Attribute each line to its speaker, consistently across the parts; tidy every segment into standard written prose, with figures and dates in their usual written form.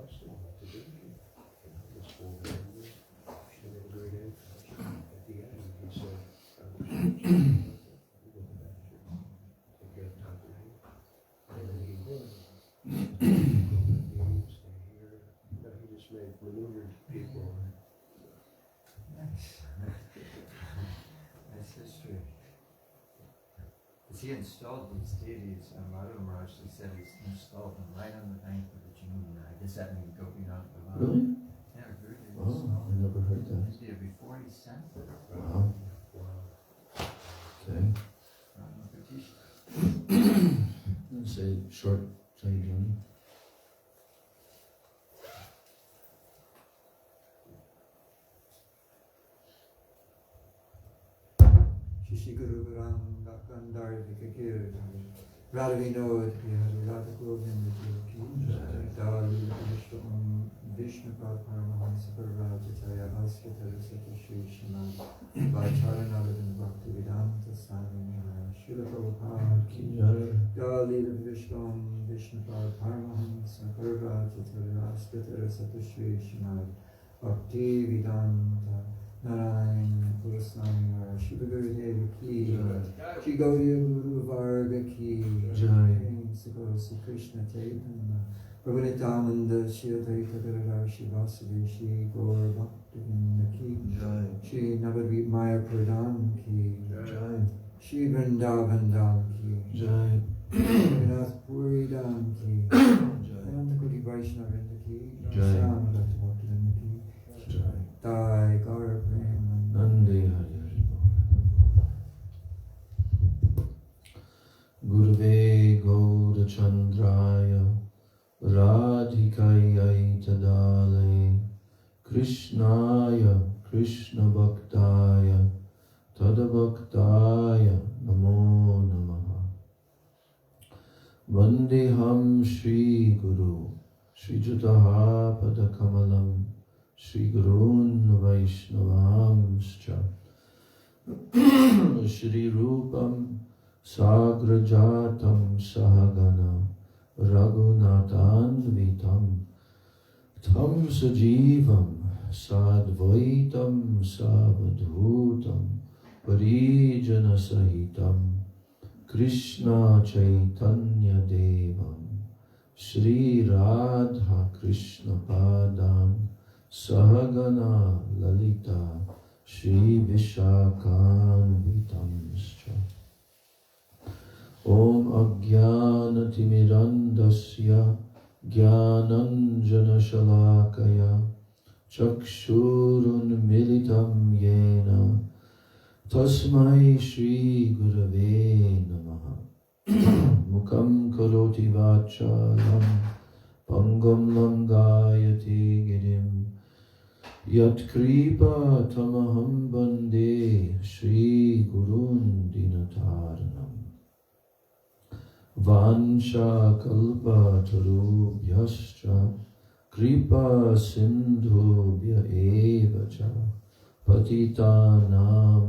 Speaker 1: question what to do. This whole family, Gurudev, at the end, he said, you go back to take care of Thakur. And then he would. Stay here. He just maneuvered people.
Speaker 2: Nice. That's history. Because he installed these deities, and Maharaj said he installed them right on the bank of the Jamuna. I guess that means Gopinath.
Speaker 3: Really?
Speaker 2: Yeah, Gurudev
Speaker 3: Oh,
Speaker 2: installed
Speaker 3: I never heard that.
Speaker 2: He did before he sent them.
Speaker 3: Wow. Okay. Let's say short journey.
Speaker 2: Shishiguru Guram Dakandar Vikakir Radhavinod Radha Govinda Ki Dali Vishnu Paramahansa Parvajataya Askatara Sata Shri Srimad Vacharanaradan Bhakti Vedanta Swami Srila Prabhupada Ki Dali Vishnu Paramahansa Parvajataya Askatara Sata Shri Srimad Bhakti Vedanta Narayan Goswami Maharaj, Shri Gurudev Ki, Shri Gaudiya Guru Varga Ki, Sri Krishna Chaitanya, Prabhu Nityananda, Shri Advaita Gadadhar Shivasadi, Shri Gaur Bhaktivinoda Ki, Shri Navadvip Maya Pradhan Ki, Shri Vrindavan Dham Ki, Raghunath Puri Dham Ki, Anantakoti Vaishnavrinda Ki, Shyama Bhakti Bhaktivinoda Ki, Dai Gaur Prema
Speaker 3: Nandi Hari Hari. Gurve Gaura Chandraya Radhikaya Tadalaya Krishnaya Krishna Bhaktaya Tadabhaktaya Namo Namaha. Vandeham Shri Guru Shri Jutaha Padakamalam Shri Gurun Vaishnavamscha Shri Rupam Sagrajatam Sahagana Raghunathanvitam Tam Sajivam Sadvaitam Savadhutam Parijana Sahitam Krishna Chaitanya Devam Shri Radha Krishna Padam Sahagana Lalita Shri Vishakhanvitamscha Om Ajnanatimirandasya Jnananjana Shalakaya Chakshurun Militam Yena Tasmai Shri Gurave Namaha Mukam Karoti Vachalam Pangam Langayati Girim Yat Kripa Tamaham Bande Shri Gurun Dinataranam Vansha Kalpa Tarubhyascha Kripa Sindhubhya Evacha Patitanam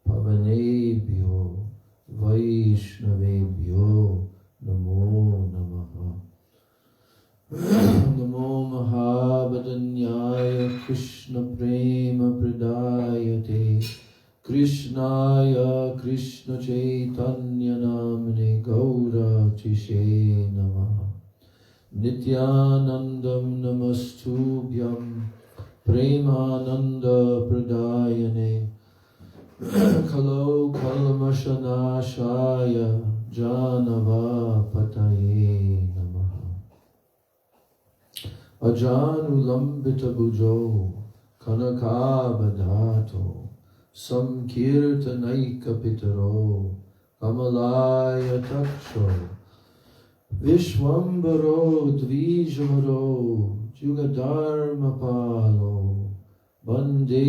Speaker 3: Pavanebhyo Vaishnavebhyo Namo Namaha. Namo Mahabhadanyaya Krishna Prema Pradayate Krishnaya Krishna Chaitanya Namane Gaura Tishe Namaha. Nityanandam Namastubhyam Premananda Pradayane Kalo Kalmashanashaya Janava Pataye Namaha. Ajanulambita Bujo Kanakabadato Samkirtanaika Pitaro Kamalaya Taksho Vishwambaro Dvijamaro Jugadharma Palo Bande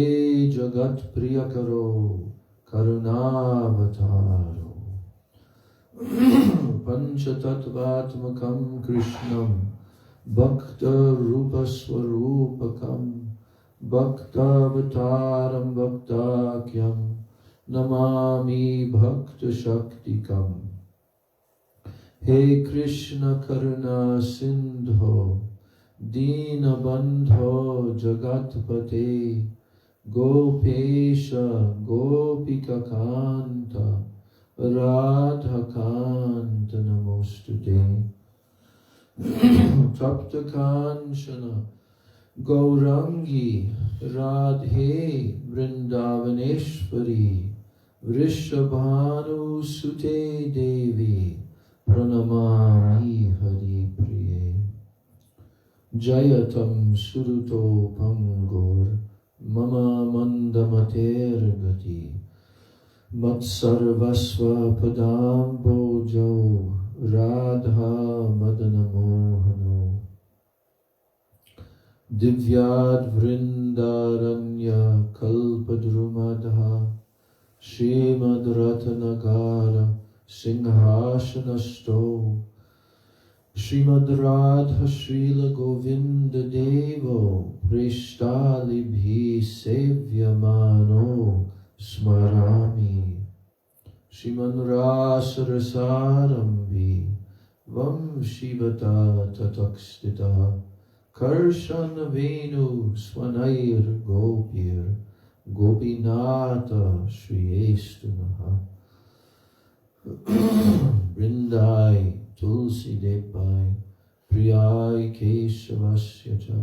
Speaker 3: Jagat Priyakaro Karunavataro Panchatattvatmakam Krishnam Bhakta Rupa Swarupakam Bhakta Avataram Bhaktakyam Namami Bhakta Shaktikam. He Krishna Karuna Sindho Dinabandho Jagatpate Gopesha Gopika Kanta Radha Kanta Namostute Tapta Kanchana Gaurangi Radhe Vrindavaneshwari Vrishabhanu Sute Devi Pranamami Hari Priye Jayatam Suruto Pangor Mama Mandamater Gati Matsarvasva Padam Bojo Radha Madana Mohano Divyad Vrindaranya Kalpadrumadha Srimad Ratanagara Singhashanasto Srimad Radha Srila Govinda Devo Prishtalibhi Sevyamano Smarami Sriman Rasa Rasarambi Vam Shivata Tatakstita Karshana Venu Swanair Gopir Gopinata Shriyestunaha Brindai Tulsi Depai Priyai Keshavasyacha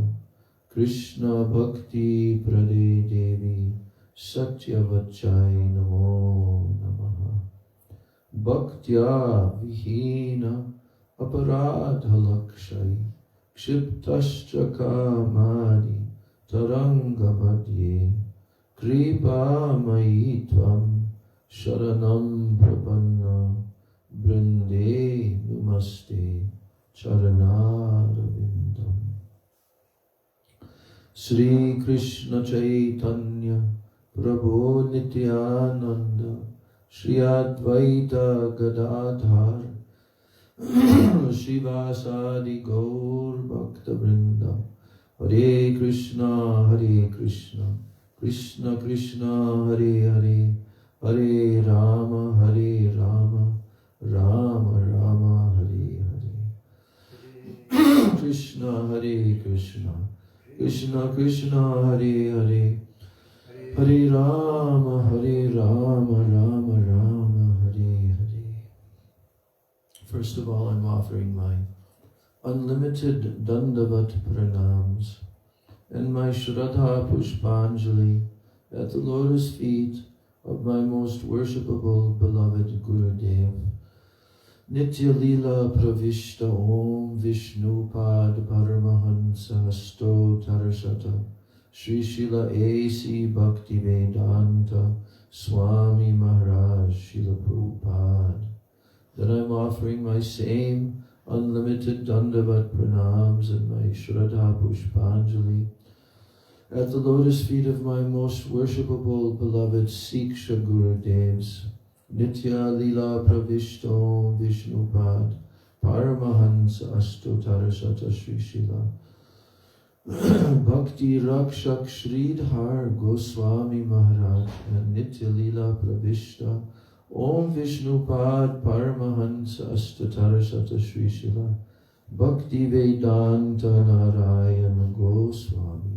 Speaker 3: Krishna Bhakti Prade Devi Satyavachai Namo Namaha Bhaktya Vihina Aparadha Lakshai Kshiptascha Kamadi Taranga Madhye Kripa Maitvam Sharanam Prapanna Brinde Namaste Charanarvindam Sri Krishna Chaitanya Prabhu Nityananda Shri Advaita Gadadhar Shivasadi Gaur Bhakta Vrinda Hare Krishna Krishna Krishna Hare Hare Hare Rama Rama Rama Hare Hare Krishna Hare Krishna Krishna Hare Hare Hare Rama Rama Rama Hare Hare. First of all, I'm offering my unlimited Dandavat Pranams and my Shraddha Pushpanjali at the lotus feet of my most worshipable beloved Gurudev. Nitya Lila Pravishta Om Vishnu Pad Paramahansa Hasto Tarasata Srila A.C. Bhakti Vedanta Swami Maharaj Srila Prabhupada. That I'm offering my same unlimited Dandavat Pranams and my Shraddha Pushpanjali at the lotus feet of my most worshipable beloved Siksha Gurudevs, Nitya Lila Pravishto Vishnupad Paramahansa Astotarasata Srila Bhakti Rakshak Sridhar Goswami Maharaj and Nitya Lila Pravishta Om Vishnupad Paramahansa Astotarasata Srila Bhakti Vedanta Narayana Goswami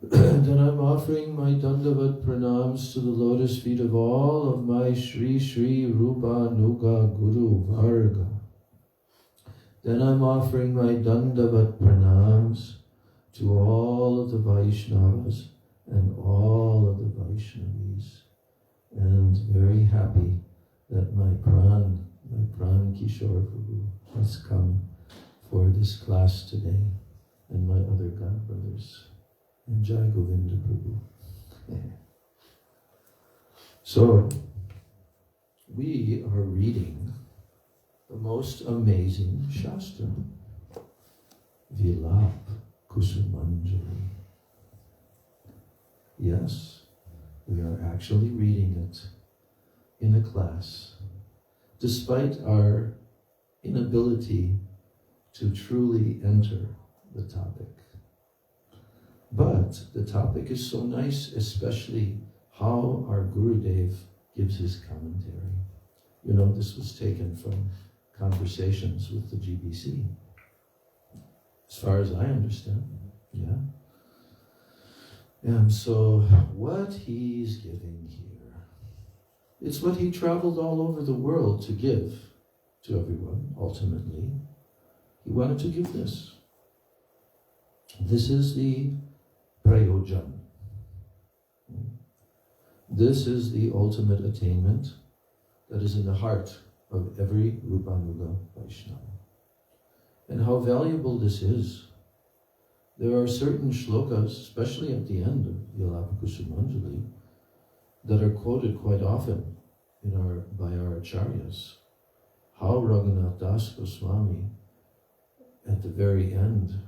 Speaker 3: Then I'm offering my Dandavat Pranams to the lotus feet of all of my Sri Rupa Nuga Guru Varga. Then I'm offering my Dandavat Pranams to all of the Vaishnavas and all of the Vaishnavis. And very happy that my Pran Kishore Prabhu has come for this class today, and my other God brothers. And Jai Govinda Prabhu. So, we are reading the most amazing Shastra, Vilapa-kusumanjali. Yes, we are actually reading it in a class, despite our inability to truly enter the topic. But the topic is so nice, especially how our Gurudev gives his commentary. You know, this was taken from conversations with the GBC. as far as I understand. Yeah. And so what he's giving here, it's what he traveled all over the world to give to everyone, ultimately. He wanted to give this. This is the prayojan. This is the ultimate attainment that is in the heart of every Rupanuga Vaishnava. And how valuable this is. There are certain shlokas, especially at the end of Vilapa-kusumanjali, that are quoted quite often by our acharyas. How Raghunath Das Goswami, at the very end,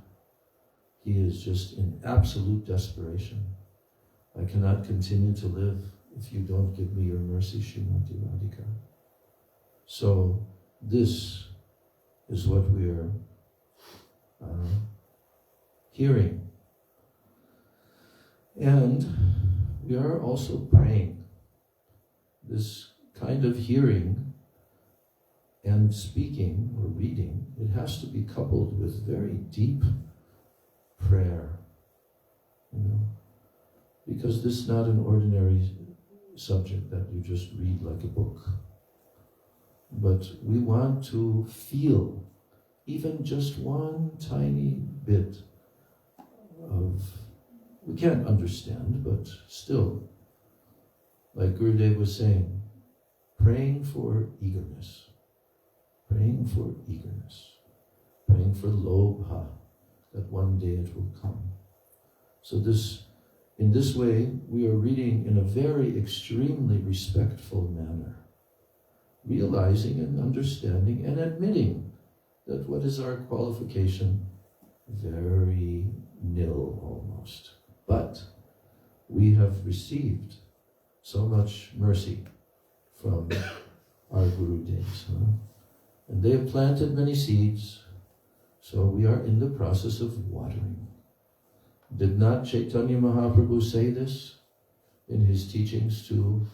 Speaker 3: he is just in absolute desperation. I cannot continue to live if you don't give me your mercy, Srimati Radhika. So this is what we are hearing. And we are also praying. This kind of hearing and speaking or reading, it has to be coupled with very deep prayer, because this is not an ordinary subject that you just read like a book. But we want to feel even just one tiny bit of, we can't understand, but still, like Gurudev was saying, praying for eagerness, praying for eagerness, praying for lobha, that one day it will come. So in this way, we are reading in a very extremely respectful manner, realizing and understanding and admitting that what is our qualification? Very nil almost. But we have received so much mercy from our Gurudevs. And they have planted many seeds, so we are in the process of watering. Did not Chaitanya Mahaprabhu say this in his teachings to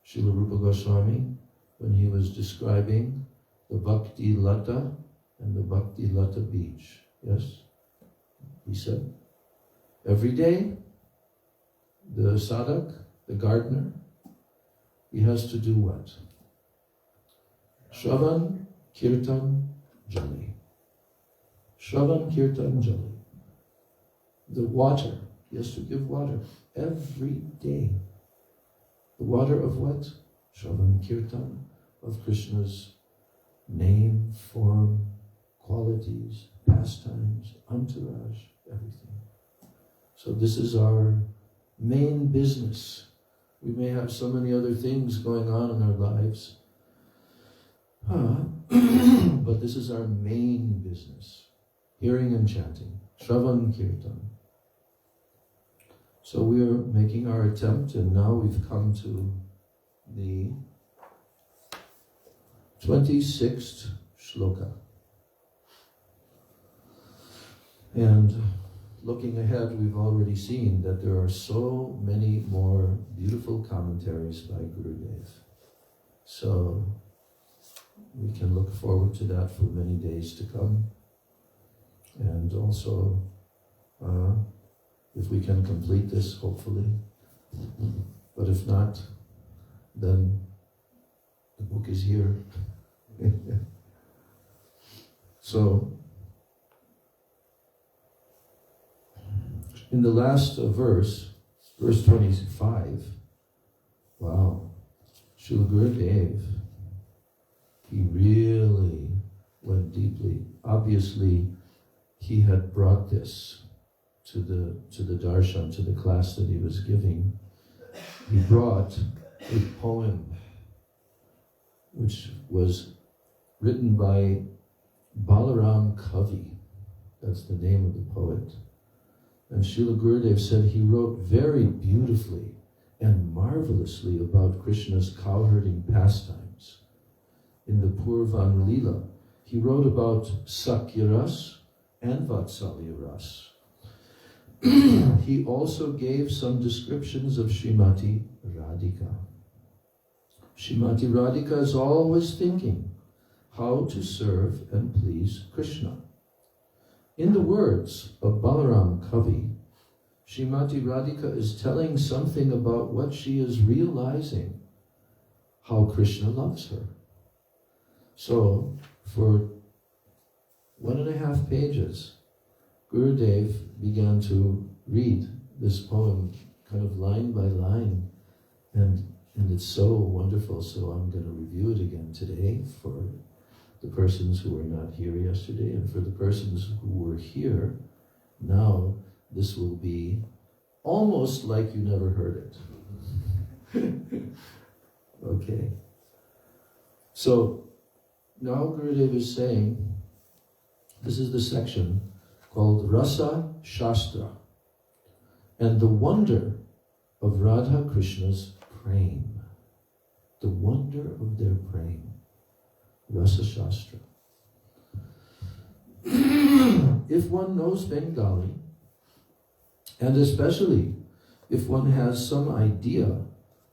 Speaker 3: Srila Rupa Goswami when he was describing the Bhakti Lata and the Bhakti Lata Beach? Yes? He said, every day, the sadhak, the gardener, he has to do what? Shravan, Kirtan, Jali. Shravan, Kirtan, Jali. The water, he has to give water every day. The water of what? Shravan, Kirtan, of Krishna's name, form, qualities, pastimes, entourage, everything. So this is our main business. We may have so many other things going on in our lives, but this is our main business. Hearing and chanting. Shravan Kirtan. So we are making our attempt, and now we've come to the 26th shloka. And looking ahead, we've already seen that there are so many more beautiful commentaries by Gurudev. So we can look forward to that for many days to come. And also, if we can complete this, hopefully. But if not, then the book is here. So, in the last verse 25, wow, Srila Gurudev, he really went deeply. Obviously, he had brought this to the darshan, to the class that he was giving. He brought a poem which was written by Balaram Kavi. That's the name of the poet. And Srila Gurudev said he wrote very beautifully and marvelously about Krishna's cowherding pastimes. In the Purvan Lila, he wrote about Sakyaras and Vatsalyaras. He also gave some descriptions of Srimati Radhika. Srimati Radhika is always thinking how to serve and please Krishna. In the words of Balaram Kavi, Srimati Radhika is telling something about what she is realizing, how Krishna loves her. So, for 1.5 pages, Gurudev began to read this poem kind of line by line, and it's so wonderful, so I'm going to review it again today for the persons who were not here yesterday, and for the persons who were here. Now this will be almost like you never heard it. Okay. So now Gurudev is saying, this is the section called Rasa Sastra, and the wonder of Radha Krishna's prema. The wonder of their prema. Rasa Sastra. If one knows Bengali, and especially if one has some idea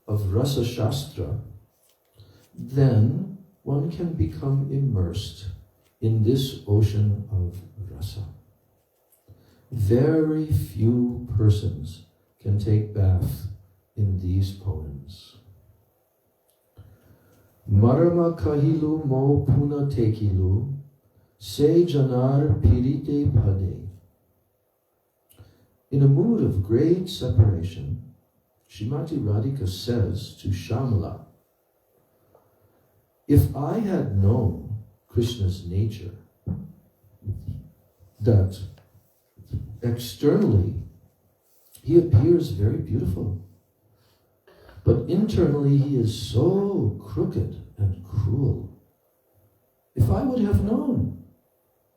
Speaker 3: of Rasa Sastra, then one can become immersed in this ocean of rasa. Very few persons can take bath in these poems. Marama kahilu mo puna tekilu, se janar pirite pade. In a mood of great separation, Srimati Radhika says to Shamala, if I had known Krishna's nature, that externally he appears very beautiful, but internally he is so crooked and cruel. If I would have known,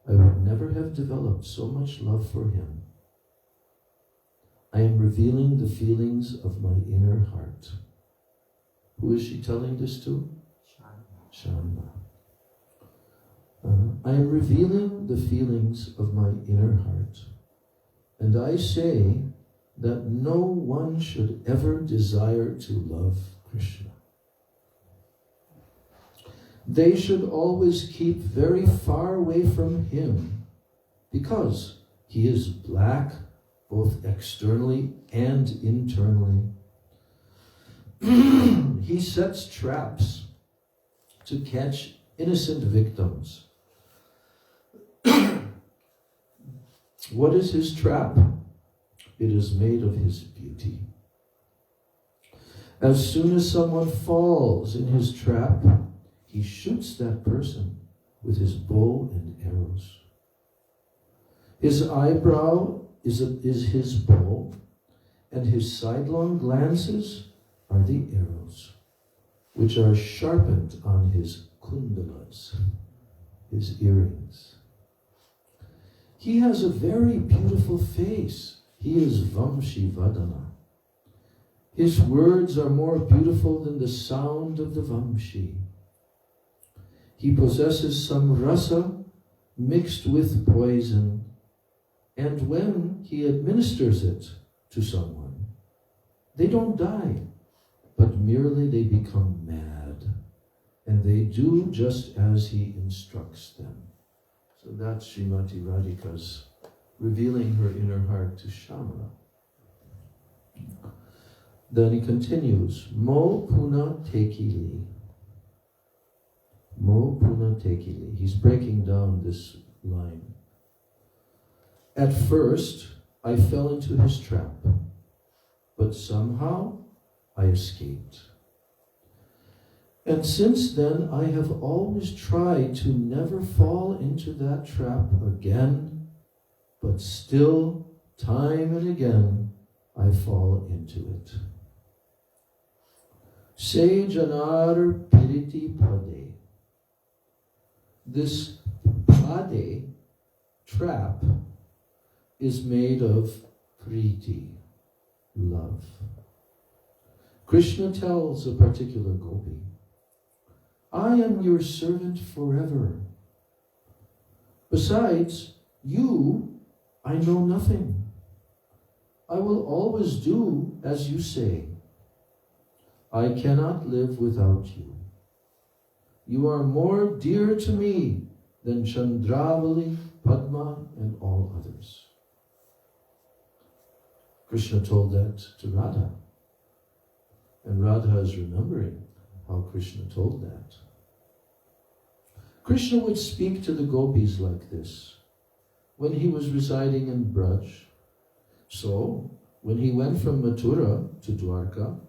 Speaker 3: I would never have developed so much love for him. I am revealing the feelings of my inner heart. Who is she telling this to? Sharma. I am revealing the feelings of my inner heart. And I say that no one should ever desire to love Krishna. They should always keep very far away from him, because he is black, both externally and internally. He sets traps to catch innocent victims. What is his trap? It is made of his beauty. As soon as someone falls in his trap, he shoots that person with his bow and arrows. His eyebrow is his bow, and his sidelong glances are the arrows, which are sharpened on his kundalas, his earrings. He has a very beautiful face. He is Vamshi Vadana. His words are more beautiful than the sound of the Vamshi. He possesses some rasa mixed with poison, and when he administers it to someone, they don't die, but merely they become mad, and they do just as he instructs them. So that's Srimati Radhika's revealing her inner heart to Shamala. Then he continues, Mo Puna Tekili. Mo Puna Tekili. He's breaking down this line. At first, I fell into his trap, but somehow I escaped. And since then, I have always tried to never fall into that trap again, but still, time and again, I fall into it. Se janar piriti pade. This pade, trap, is made of priti, love. Krishna tells a particular gopi, I am your servant forever. Besides, you, I know nothing. I will always do as you say. I cannot live without you. You are more dear to me then Chandravali, Padma, and all others. Krishna told that to Radha. And Radha is remembering how Krishna told that. Krishna would speak to the gopis like this when he was residing in Braj. So, when he went from Mathura to Dwarka,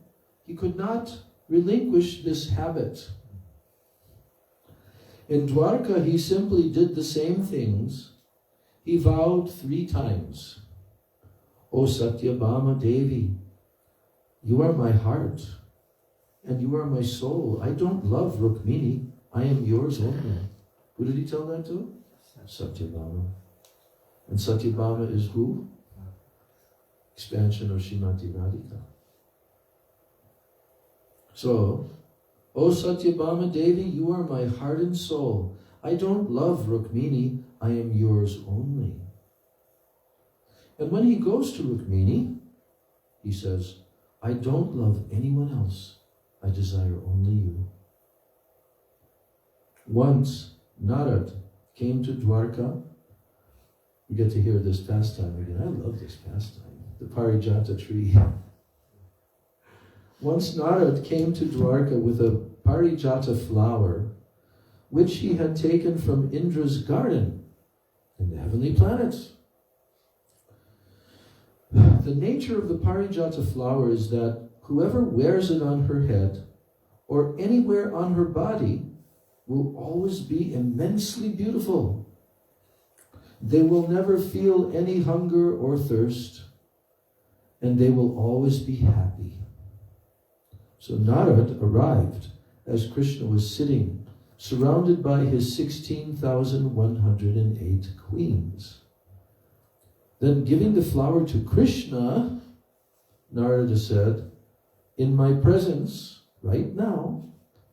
Speaker 3: he could not relinquish this habit. In Dwarka, he simply did the same things. He vowed 3 times. O Satyabhama Devi, you are my heart, and you are my soul. I don't love Rukmini. I am yours only. Who did he tell that to? Satyabhama. And Satyabhama is who? Expansion of Srimati Radhika. So, O Satyabhama Devi, you are my heart and soul. I don't love Rukmini. I am yours only. And when he goes to Rukmini, he says, I don't love anyone else. I desire only you. Once, Narad came to Dwarka. We get to hear this pastime again. I love this pastime. The Parijata tree. Once Narad came to Dwarka with a Parijata flower, which he had taken from Indra's garden in the heavenly planets. The nature of the Parijata flower is that whoever wears it on her head or anywhere on her body will always be immensely beautiful. They will never feel any hunger or thirst, and they will always be happy. So Narad arrived as Krishna was sitting, surrounded by his 16,108 queens. Then giving the flower to Krishna, Narada said, in my presence, right now,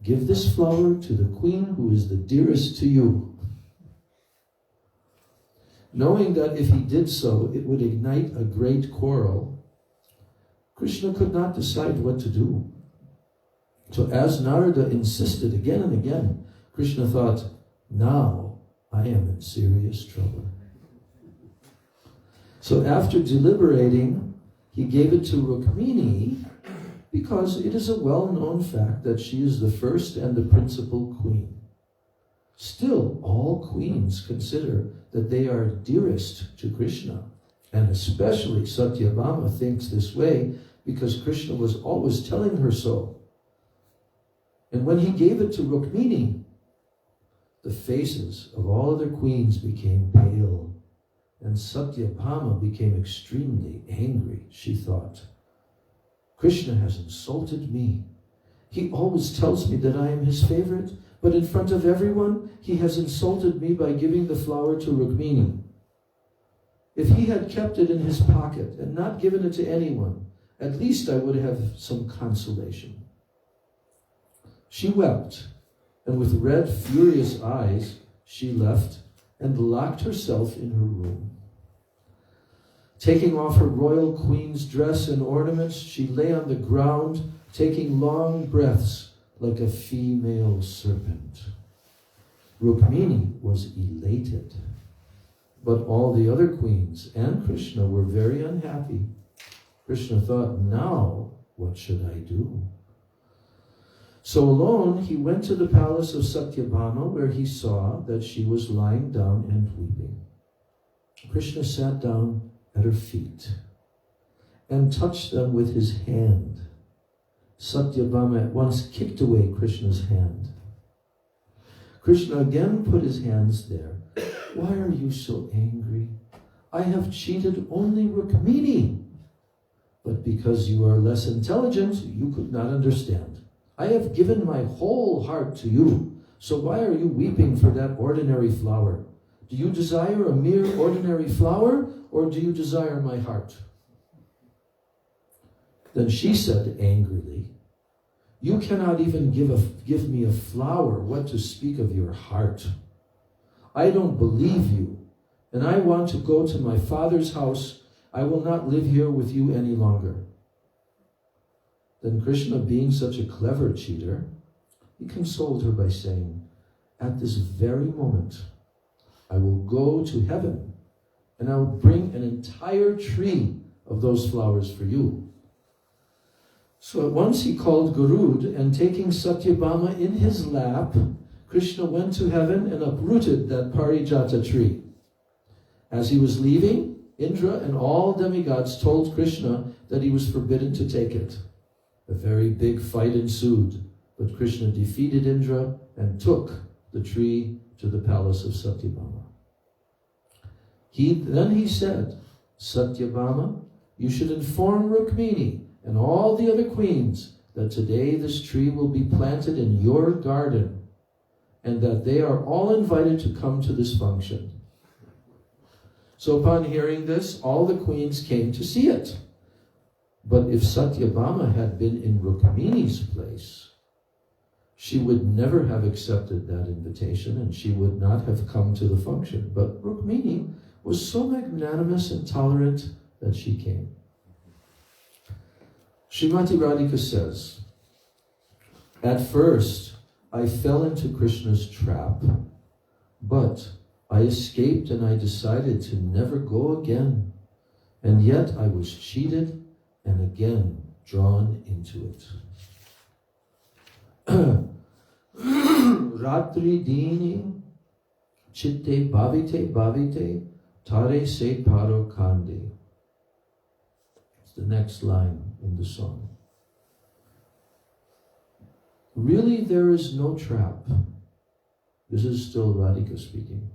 Speaker 3: give this flower to the queen who is the dearest to you. Knowing that if he did so, it would ignite a great quarrel, Krishna could not decide what to do. So as Narada insisted again and again, Krishna thought, now I am in serious trouble. So after deliberating, he gave it to Rukmini because it is a well-known fact that she is the first and the principal queen. Still, all queens consider that they are dearest to Krishna, and especially Satyabhama thinks this way because Krishna was always telling her so. And when he gave it to Rukmini, the faces of all other queens became pale. And Satyabhama became extremely angry. She thought, Krishna has insulted me. He always tells me that I am his favorite, but in front of everyone, he has insulted me by giving the flower to Rukmini. If he had kept it in his pocket and not given it to anyone, at least I would have some consolation. She wept, and with red, furious eyes, she left and locked herself in her room. Taking off her royal queen's dress and ornaments, she lay on the ground, taking long breaths like a female serpent. Rukmini was elated, but all the other queens and Krishna were very unhappy. Krishna thought, now what should I do? So alone, he went to the palace of Satyabhama, where he saw that she was lying down and weeping. Krishna sat down at her feet and touched them with his hand. Satyabhama at once kicked away Krishna's hand. Krishna again put his hands there. Why are you so angry? I have cheated only Rukmini. But because you are less intelligent, you could not understand. I have given my whole heart to you, so why are you weeping for that ordinary flower? Do you desire a mere ordinary flower, or do you desire my heart? Then she said angrily, you cannot even give me a flower, what to speak of your heart. I don't believe you, and I want to go to my father's house. I will not live here with you any longer. Then Krishna, being such a clever cheater, he consoled her by saying, at this very moment, I will go to heaven and I will bring an entire tree of those flowers for you. So at once he called Gurud, and taking Satyabhama in his lap, Krishna went to heaven and uprooted that Parijata tree. As he was leaving, Indra and all demigods told Krishna that he was forbidden to take it. A very big fight ensued, but Krishna defeated Indra and took the tree to the palace of Satyabhama. Then he said, Satyabhama, you should inform Rukmini and all the other queens that today this tree will be planted in your garden and that they are all invited to come to this function. So upon hearing this, all the queens came to see it. But if Satyabhama had been in Rukmini's place, she would never have accepted that invitation and she would not have come to the function. But Rukmini was so magnanimous and tolerant that she came. Srimati Radhika says, at first I fell into Krishna's trap, but I escaped and I decided to never go again. And yet I was cheated and again drawn into it. Ratri dini chitte bhavite tare se paro kande. It's the next line in the song. Really, there is no trap. This is still Radhika speaking.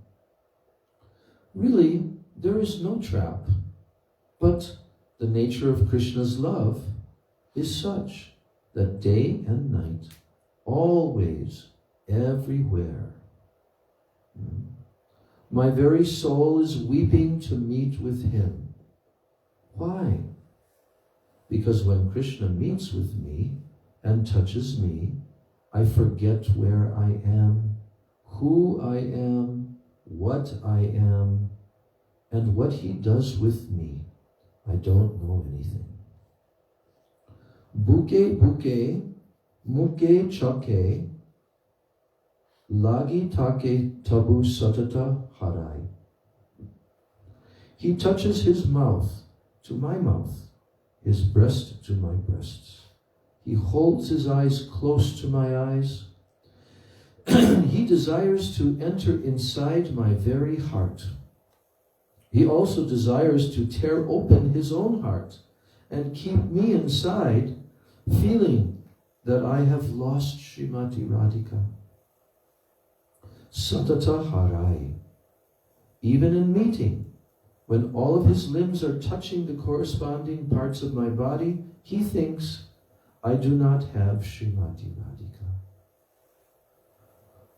Speaker 3: Really, there is no trap, but the nature of Krishna's love is such that day and night, always, everywhere, my very soul is weeping to meet with him. Why? Because when Krishna meets with me and touches me, I forget where I am, who I am, what I am, and what he does with me. I don't know anything. Buke buke, muke chake, lagi take tabu satata harai. He touches his mouth to my mouth, his breast to my breasts. He holds his eyes close to my eyes. He desires to enter inside my very heart. He also desires to tear open his own heart and keep me inside, feeling that I have lost Srimati Radhika. Satata harai. Even in meeting, when all of his limbs are touching the corresponding parts of my body, he thinks, I do not have Srimati Radhika.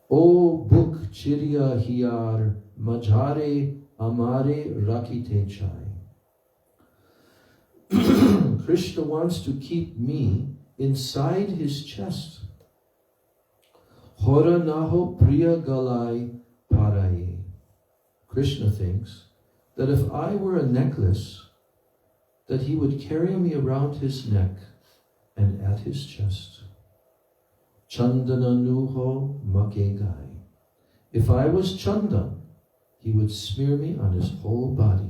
Speaker 3: O buk chiriya hiyar majhare amare rakite chai. Krishna wants to keep me inside his chest. Hora naho priya galai paraye. Krishna thinks that if I were a necklace, that he would carry me around his neck and at his chest. Chandana nuho makegai. If I was chandan, he would smear me on his whole body.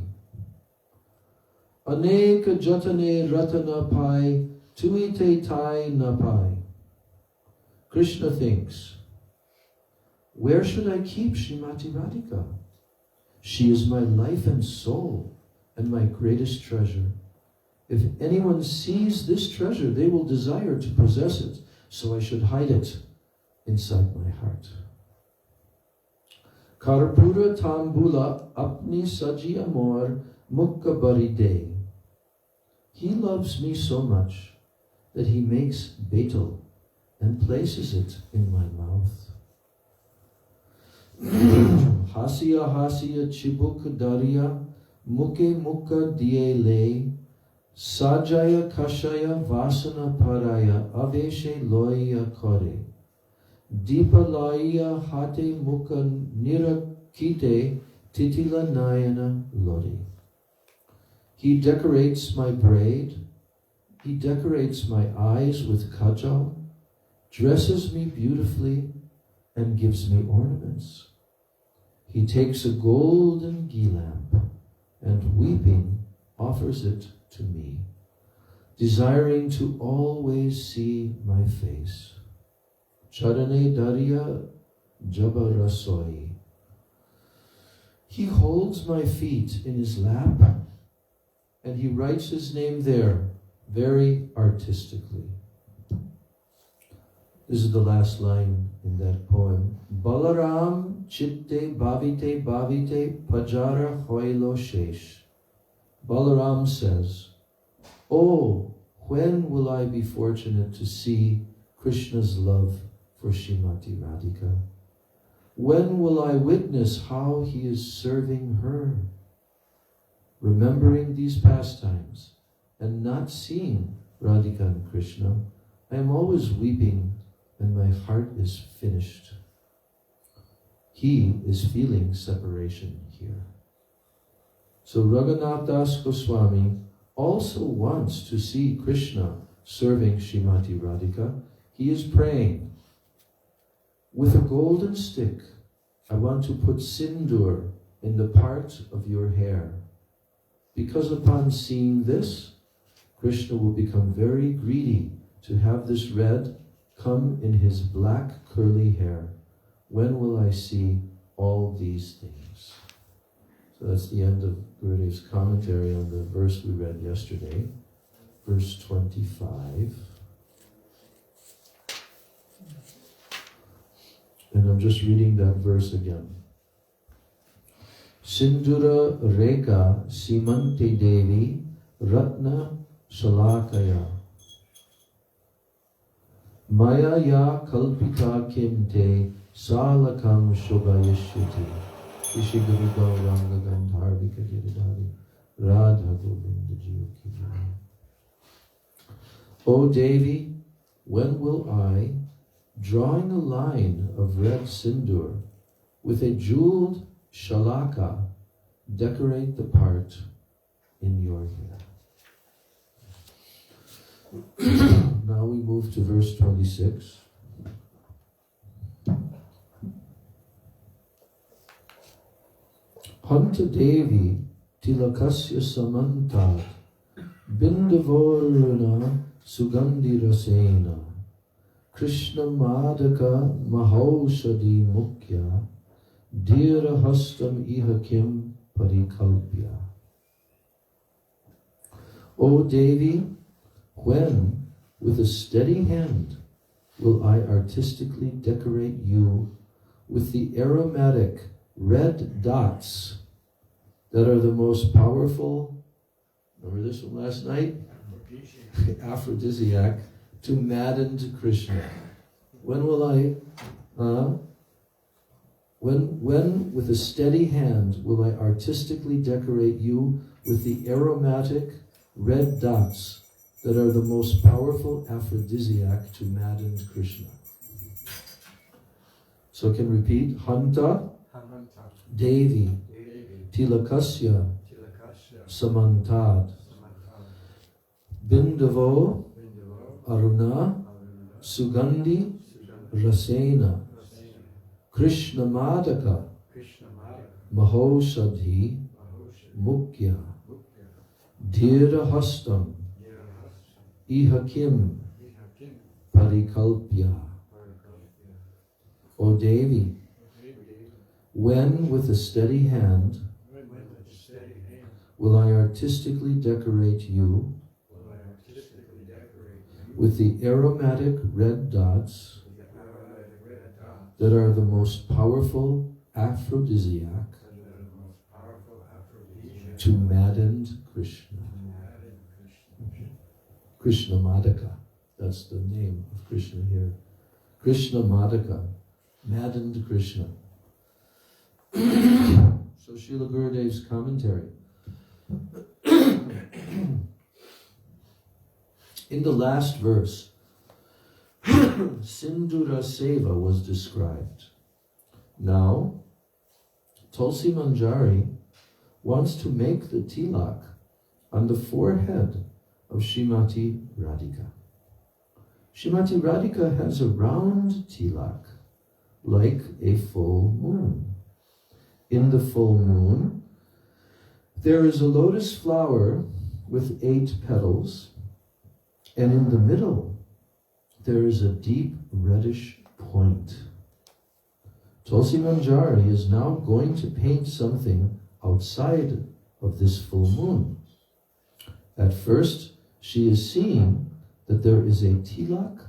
Speaker 3: Aneka jatane ratana pai, tuite tai napai. Krishna thinks, where should I keep Srimati Radhika? She is my life and soul and my greatest treasure. If anyone sees this treasure, they will desire to possess it, so I should hide it inside my heart. Karpura tambula apni saji amor mukha baride. He loves me so much that he makes betel and places it in my mouth. Hasya hasya chibuk darya muke mukha diye le sajaya kashaya vasana paraya aveshe loya kore deepa laya hate mukha nirakite titila nayana lori. He decorates my braid, he decorates my eyes with kajal, dresses me beautifully, and gives me ornaments. he takes a golden ghee lamp and weeping offers it to me, desiring to always see my face. Charane Darya Jabarasoi. He holds my feet in his lap and he writes his name there very artistically. This is the last line in that poem. Balaram chitte bhavite bhavite pajara hoilo shesh. Balaram says, "Oh, when will I be fortunate to see Krishna's love for Srimati Radhika? When will I witness how he is serving her? Remembering these pastimes and not seeing Radhika and Krishna, I am always weeping and my heart is finished." He is feeling separation here. So Raghunath Das Goswami also wants to see Krishna serving Srimati Radhika. He is praying, "With a golden stick, I want to put sindoor in the part of your hair, because upon seeing this, Krishna will become very greedy to have this red come in his black curly hair. When will I see all these things?" So that's the end of Gurudev's commentary on the verse we read yesterday, verse 25. And I'm just reading that verse again. Sindura Reka Simante Devi Ratna Shalakaya Maya ya kalpita kimte salakam shobhayishyati Ishigurudau Ranga Gandharvika Giridhari Radha Govinda Jiyoki Jai. O Devi, when will I, drawing a line of red sindoor with a jeweled shalaka, decorate the part in your hair? Now we move to verse 26. Hanta Devi tilakasya samantat bindavoruna sugandhi rasena Krishna madaka mahaushadi mukya dhira hastam iha kim parikalpya. O Devi, when, with a steady hand, will I artistically decorate you with the aromatic red dots that are the most powerful, remember this from last night? Aphrodisiac, to madden to Krishna. When will I, when with a steady hand will I artistically decorate you with the aromatic red dots that are the most powerful aphrodisiac to madden Krishna? So I can repeat. Hanta Devi Tilakasya Samantad Bindavo Aruna Sugandhi Rasena Krishna Madaka Mahoshadhi Mukya Dhira Hastam Ihakim Parikalpya. O Devi, when with a steady hand will I artistically decorate you with the aromatic red dots that are the most powerful aphrodisiac to madden Krishna. Krishna Madaka, that's the name of Krishna here. Krishna Madaka, maddened Krishna. So Srila Gurudev's commentary. In the last verse, Sindura Seva was described. Now, Tulsi Manjari wants to make the tilak on the forehead of Srimati Radhika. Srimati Radhika has a round tilak, like a full moon. in the full moon, there is a lotus flower with 8 petals, and in the middle, there is a deep reddish point. Tulsimanjari is now going to paint something outside of this full moon. At first, she is seeing that there is a tilak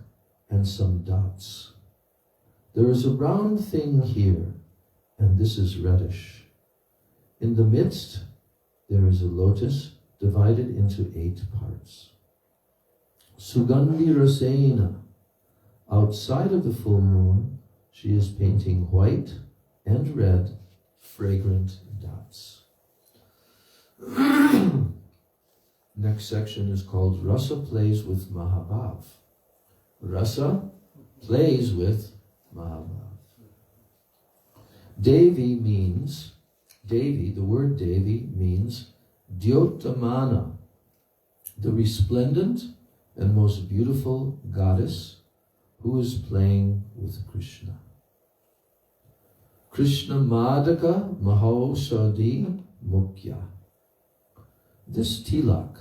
Speaker 3: and some dots. There is a round thing here, and this is reddish. In the midst, there is a lotus divided into 8 parts. Sugandhi Rasena. Outside of the full moon, she is painting white and red fragrant dots. Next section is called Rasa plays with Mahabhav. Rasa plays with Mahabhav. Devi means, the word Devi means Dyotamana, the resplendent and most beautiful goddess who is playing with Krishna. Krishna Madaka Mahaushadhi Mukhya. This tilak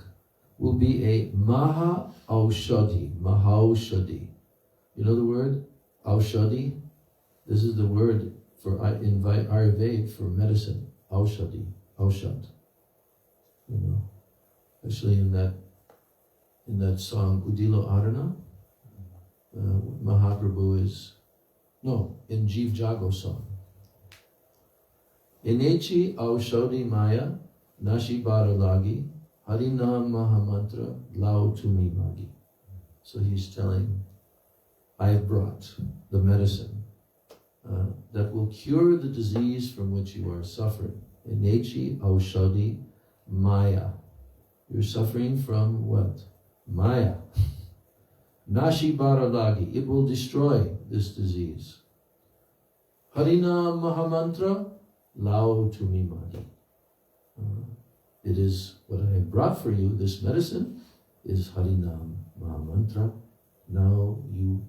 Speaker 3: will be a Maha Aushadhi, Mahaushadhi. You know the word Aushadhi? This is the word for in Ayurveda for medicine. Aushadhi, Aushad. You know, actually in that song Udilo Arana, Mahaprabhu is, in Jeev Jago song. Inechi Aushadhi Maya Nashi Baralagi Harinam Mahamantra Lau Tumi Magi. So he's telling, I have brought the medicine that will cure the disease from which you are suffering. Inechi Aushadhi Maya. You're suffering from what? Maya. Nashi Baralagi. It will destroy this disease. Harinam Mahamantra Lau Tumi Magi. It is what I have brought for you. This medicine is Harinam Mahamantra. Now you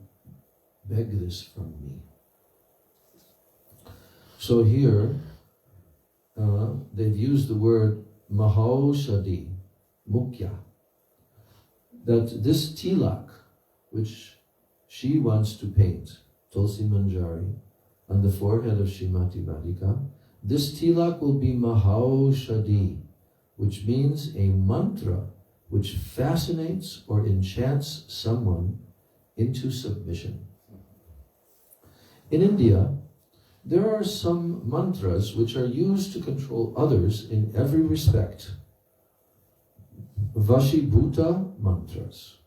Speaker 3: beg this from me. So here, they've used the word Mahaushadhi, Mukhya. That this tilak, which she wants to paint, Tulsi Manjari, on the forehead of Srimati Radhika, this tilak will be Mahaushadhi, which means a mantra which fascinates or enchants someone into submission. In India, there are some mantras which are used to control others in every respect. Vashibhuta mantras.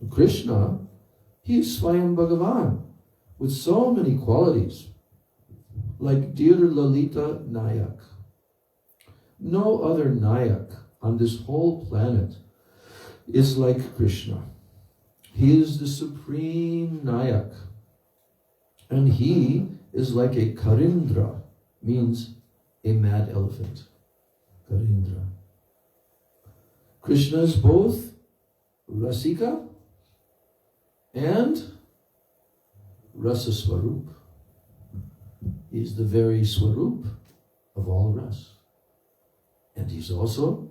Speaker 3: Krishna, he is Swayam Bhagavan with so many qualities, like dear Lalita Nayak. No other Nayak on this whole planet is like Krishna. He is the supreme Nayak. And he is like a Karindra, means a mad elephant. Karindra. Krishna is both Rasika and Rasa Swarup. He is the very Swarup of all Ras. And he's also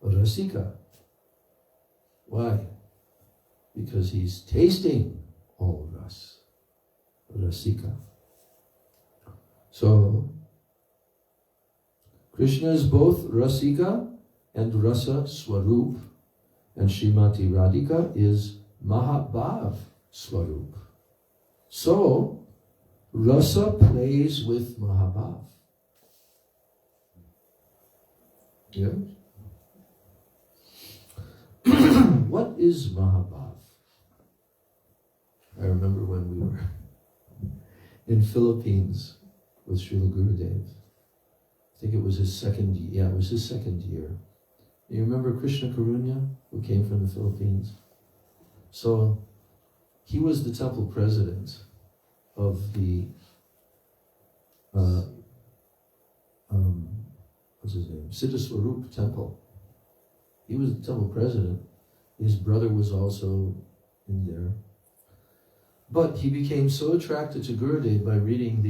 Speaker 3: Rasika. Why? Because he's tasting all Ras. Rasika. So, Krishna is both Rasika and Rasa Swarup, and Srimati Radhika is Mahabhav Swarup. So, Rasa plays with Mahabhav. Yeah? What is Mahabhav? I remember when we were in Philippines with Srila Gurudev. I think it was his second year. Yeah, it was his second year. You remember Krishna Karunya, who came from the Philippines? So, he was the temple president of the, what's his name? Siddhaswarup temple. He was the temple president. His brother was also in there. But he became so attracted to Gurudev by reading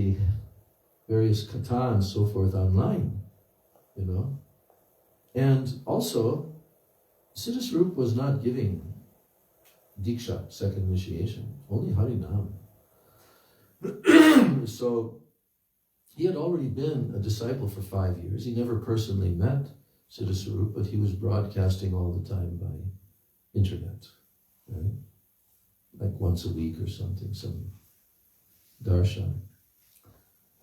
Speaker 3: various Katha and so forth online, you know. And also, Siddha Swarup was not giving Diksha, second initiation, only Harinam. So, he had already been a disciple for 5 years. He never personally met Siddha Swarup, but he was broadcasting all the time by internet, right? Like once a week or something, some darshan.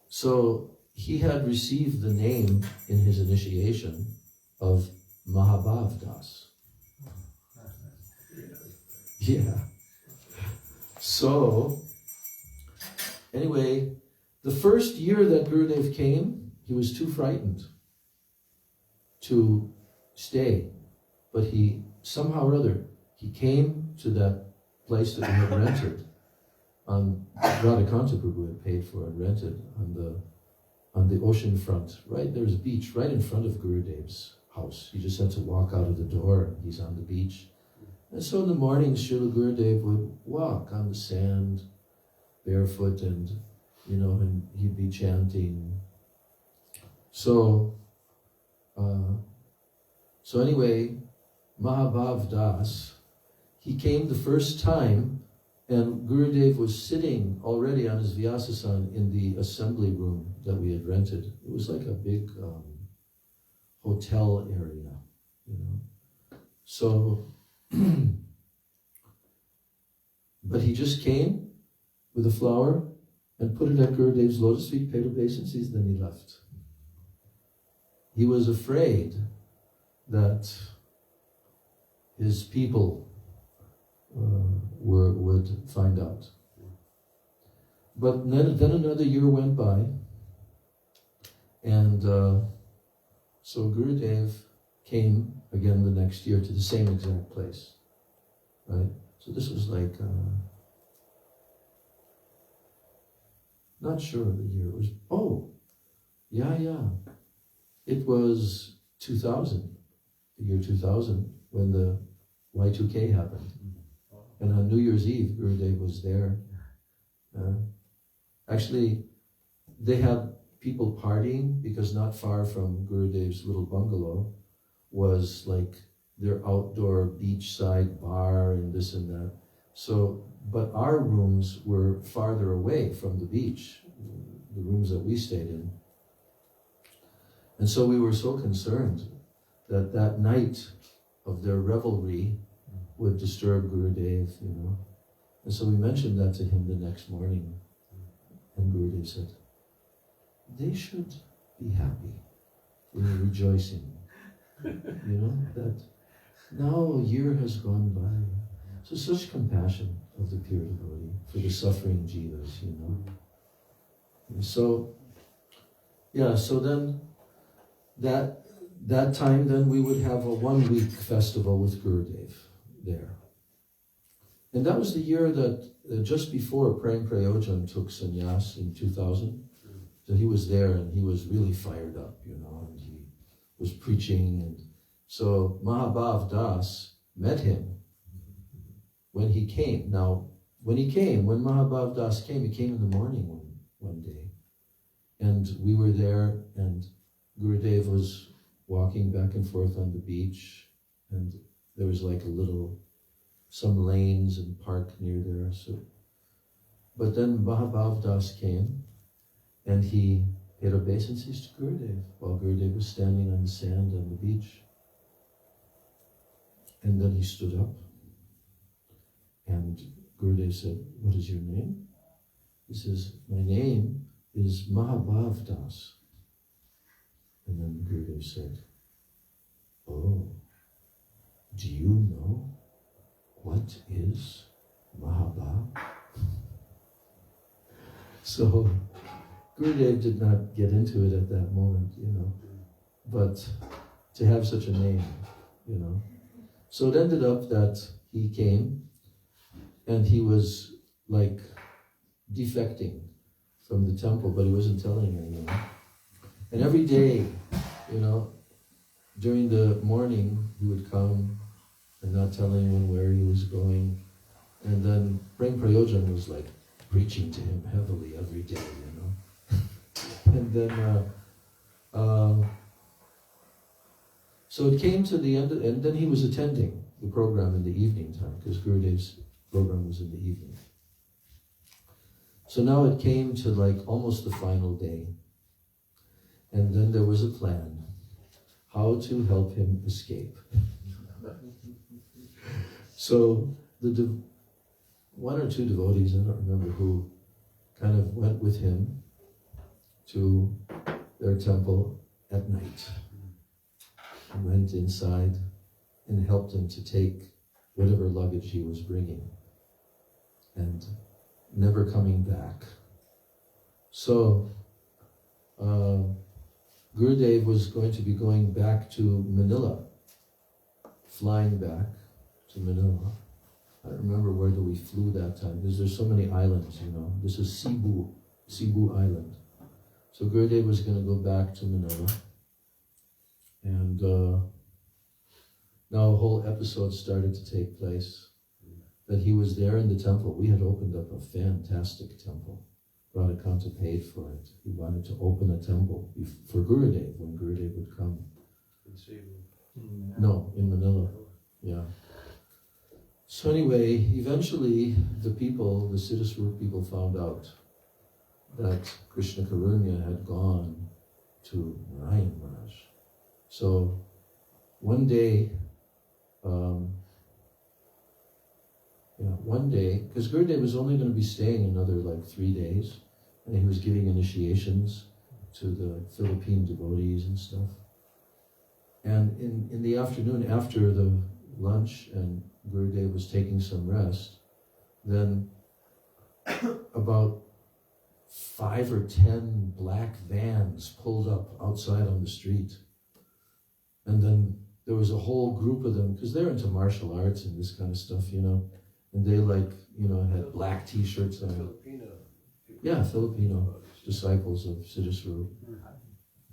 Speaker 3: So he had received the name in his initiation of Mahabhav Das. Yeah. So, anyway, the first year that Gurudev came, he was too frightened to stay. But he, somehow or other, he came to that place that we had rented. Radhakanta Prabhu had paid for and rented on the ocean front. Right, there's a beach right in front of Gurudev's house. You just had to walk out of the door and he's on the beach. And so in the morning, Srila Gurudev would walk on the sand, barefoot, and and he'd be chanting. So anyway, Mahabhav Das, he came the first time, and Gurudev was sitting already on his Vyasasan in the assembly room that we had rented. It was like a big hotel area, So, but he just came with a flower and put it at Gurudev's lotus feet, paid obeisances, then he left. He was afraid that his people would find out. But then another year went by, and so Gurudev came again the next year to the same exact place, right? So this was like, not sure of the year. It was, it was 2000, the year 2000, when the Y2K happened. And on New Year's Eve, Gurudev was there. Actually, they had people partying because not far from Gurudev's little bungalow was like their outdoor beachside bar and this and that. So, but our rooms were farther away from the beach, the rooms that we stayed in. And so we were so concerned that that night of their revelry would disturb Gurudev, And so we mentioned that to him the next morning. And Gurudev said, they should be happy. They were rejoicing. That now a year has gone by. So such compassion of the pure devotee for the suffering jivas, And so, so then that time then we would have a 1-week festival with Gurudev there. And that was the year that just before Prem Prayojan took sannyas in 2000. So he was there and he was really fired up, and he was preaching. And so Mahabhav Das met him when he came. Now, when Mahabhav Das came, he came in the morning one day. And we were there, and Gurudev was walking back and forth on the beach, and there was like some lanes and park near there. So, but then Mahabhav Das came, and he paid obeisances to Gurudev while Gurudev was standing on the sand on the beach. And then he stood up, and Gurudev said, "What is your name?" He says, "My name is Mahabhav Das." And then Gurudev said, "Oh, do you know what is Mahabhav?" So Gurudev did not get into it at that moment, but to have such a name, So it ended up that he came and he was like defecting from the temple, but he wasn't telling anyone. And every day, during the morning, he would come and not tell anyone where he was going. And then Prem Prayojan was like preaching to him heavily every day, And then, so it came to the end, and then he was attending the program in the evening time, because Gurudev's program was in the evening. So now it came to like almost the final day. And then there was a plan, how to help him escape. So the one or two devotees, I don't remember who, kind of went with him to their temple at night. And went inside and helped him to take whatever luggage he was bringing. And never coming back. So, Gurudev was going to be going back to Manila, flying back to Manila. I don't remember where we flew that time, because there's so many islands, you know. This is Cebu Island. So Gurudev was going to go back to Manila. And now a whole episode started to take place. That he was there in the temple. We had opened up a fantastic temple. Radhakanta paid for it. He wanted to open a temple for Gurudev, when Gurudev would come.
Speaker 1: In Cebu.
Speaker 3: No, in Manila. Yeah. So anyway, eventually the people, the Siddhaswara people, found out that Krishna Karunya had gone to Narayan Maharaj. So one day, because Gurudev was only going to be staying another like 3 days, and he was giving initiations to the Philippine devotees and stuff. And in the afternoon, after the lunch, and Gurudev was taking some rest, then about 5 or 10 black vans pulled up outside on the street. And then there was a whole group of them, because they're into martial arts and this kind of stuff, you know. And they had black t-shirts on.
Speaker 1: Filipino.
Speaker 3: Yeah, Filipino disciples of Siddhaswara.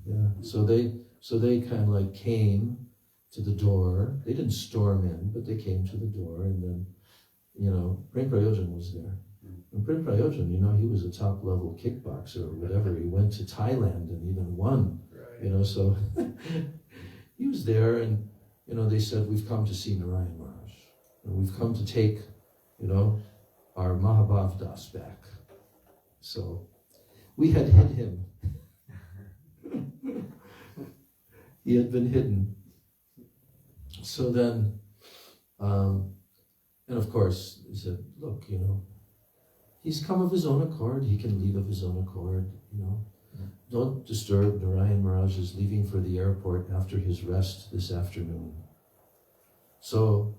Speaker 3: Yeah, so they kind of like came to the door. They didn't storm in, but they came to the door, and then, Prem Prayojan was there. And Prem Prayojan, he was a top-level kickboxer or whatever. He went to Thailand and even won,
Speaker 1: Right.
Speaker 3: So he was there, and, they said, we've come to see Narayan Maharaj, and we've come to take, our Mahabhav Das back. So we had hid him. He had been hidden. So then, and of course, he said, look, he's come of his own accord. He can leave of his own accord, Don't disturb. Narayan Maharaj is leaving for the airport after his rest this afternoon. So,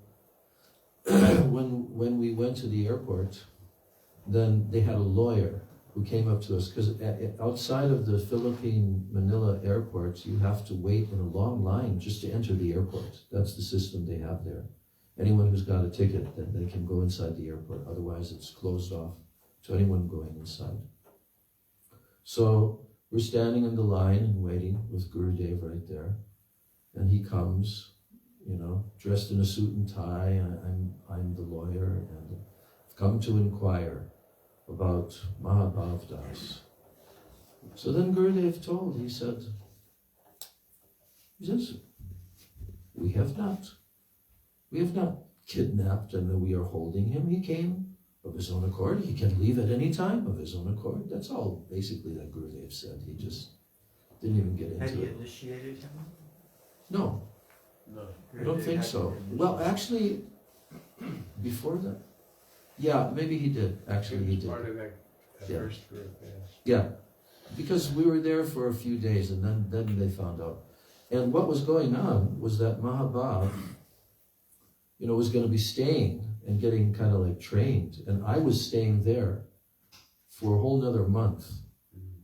Speaker 3: when we went to the airport, then they had a lawyer who came up to us, because outside of the Philippine Manila airports, you have to wait in a long line just to enter the airport. That's the system they have there. Anyone who's got a ticket, then they can go inside the airport. Otherwise, it's closed off to anyone going inside. So we're standing in the line and waiting with Gurudev right there, and he comes, dressed in a suit and tie. I'm the lawyer, and I've come to inquire about Mahabhav Das. So then Gurudev he says, we have not kidnapped and we are holding him. He came of his own accord. He can leave at any time of his own accord. That's all basically that Gurudev said. He just didn't even get into it.
Speaker 2: Had he initiated him?
Speaker 3: No,
Speaker 1: No.
Speaker 3: I don't think so. Well, actually, before that, yeah, maybe he did. Actually, he
Speaker 1: was
Speaker 3: did.
Speaker 1: part of that
Speaker 3: Yeah.
Speaker 1: first group, yes.
Speaker 3: Yeah, because we were there for a few days, and then they found out. And what was going on was that Mahabhav, was going to be staying and getting kind of like trained. And I was staying there for a whole nother month.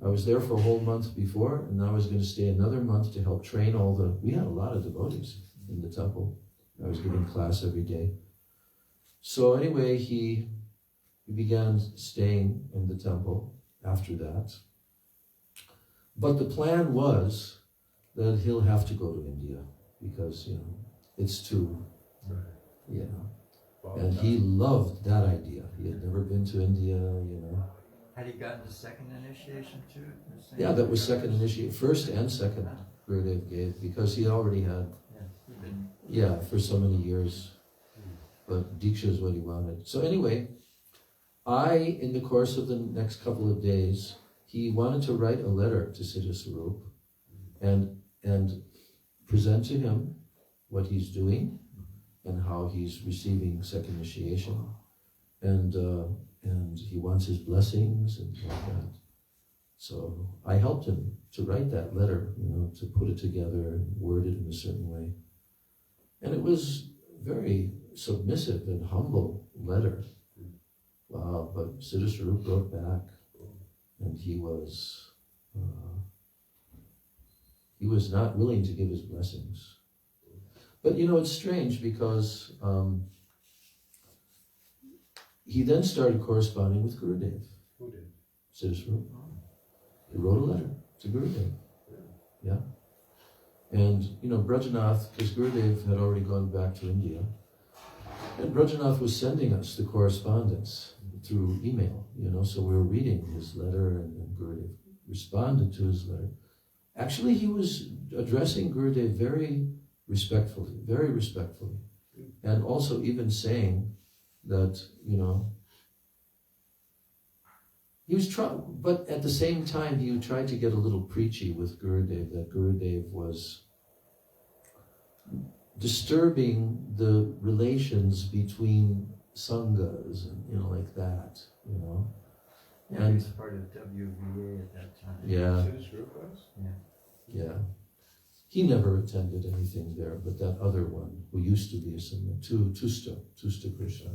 Speaker 3: I was there for a whole month before, and I was going to stay another month to help train we had a lot of devotees in the temple. I was giving class every day. So anyway, he began staying in the temple after that. But the plan was that he'll have to go to India because, it's too,
Speaker 1: Right.
Speaker 3: and he loved that idea. He had never been to India,
Speaker 2: Had he gotten the second initiation too?
Speaker 3: Yeah, that was second initiation, first and second Gurudev gave, because he already had, for so many years. But Diksha is what he wanted. So anyway, in the course of the next couple of days, he wanted to write a letter to Siddha Swarup and present to him what he's doing and how he's receiving second initiation. And he wants his blessings and like that. So I helped him to write that letter, to put it together and word it in a certain way. And it was very submissive and humble letter. Wow, but Siddha Swarup wrote back, and he was not willing to give his blessings. But it's strange because he then started corresponding with Gurudev.
Speaker 1: Who did?
Speaker 3: Siddha Swarup. He wrote a letter to Gurudev. Yeah. And, Brajanath, because Gurudev had already gone back to India, and Brajanath was sending us the correspondence through email, so we were reading his letter, and Gurudev responded to his letter. Actually, he was addressing Gurudev very respectfully, and also even saying that, he was trying, but at the same time, he tried to get a little preachy with Gurudev, that Gurudev was disturbing the relations between sanghas and, like that,
Speaker 2: Yeah,
Speaker 3: And
Speaker 2: he was part of WVA at that time.
Speaker 3: yeah,
Speaker 1: Siddha Swarup was?
Speaker 3: yeah. He never attended anything there, but that other one, who used to be a sangha, Tusta Krishna.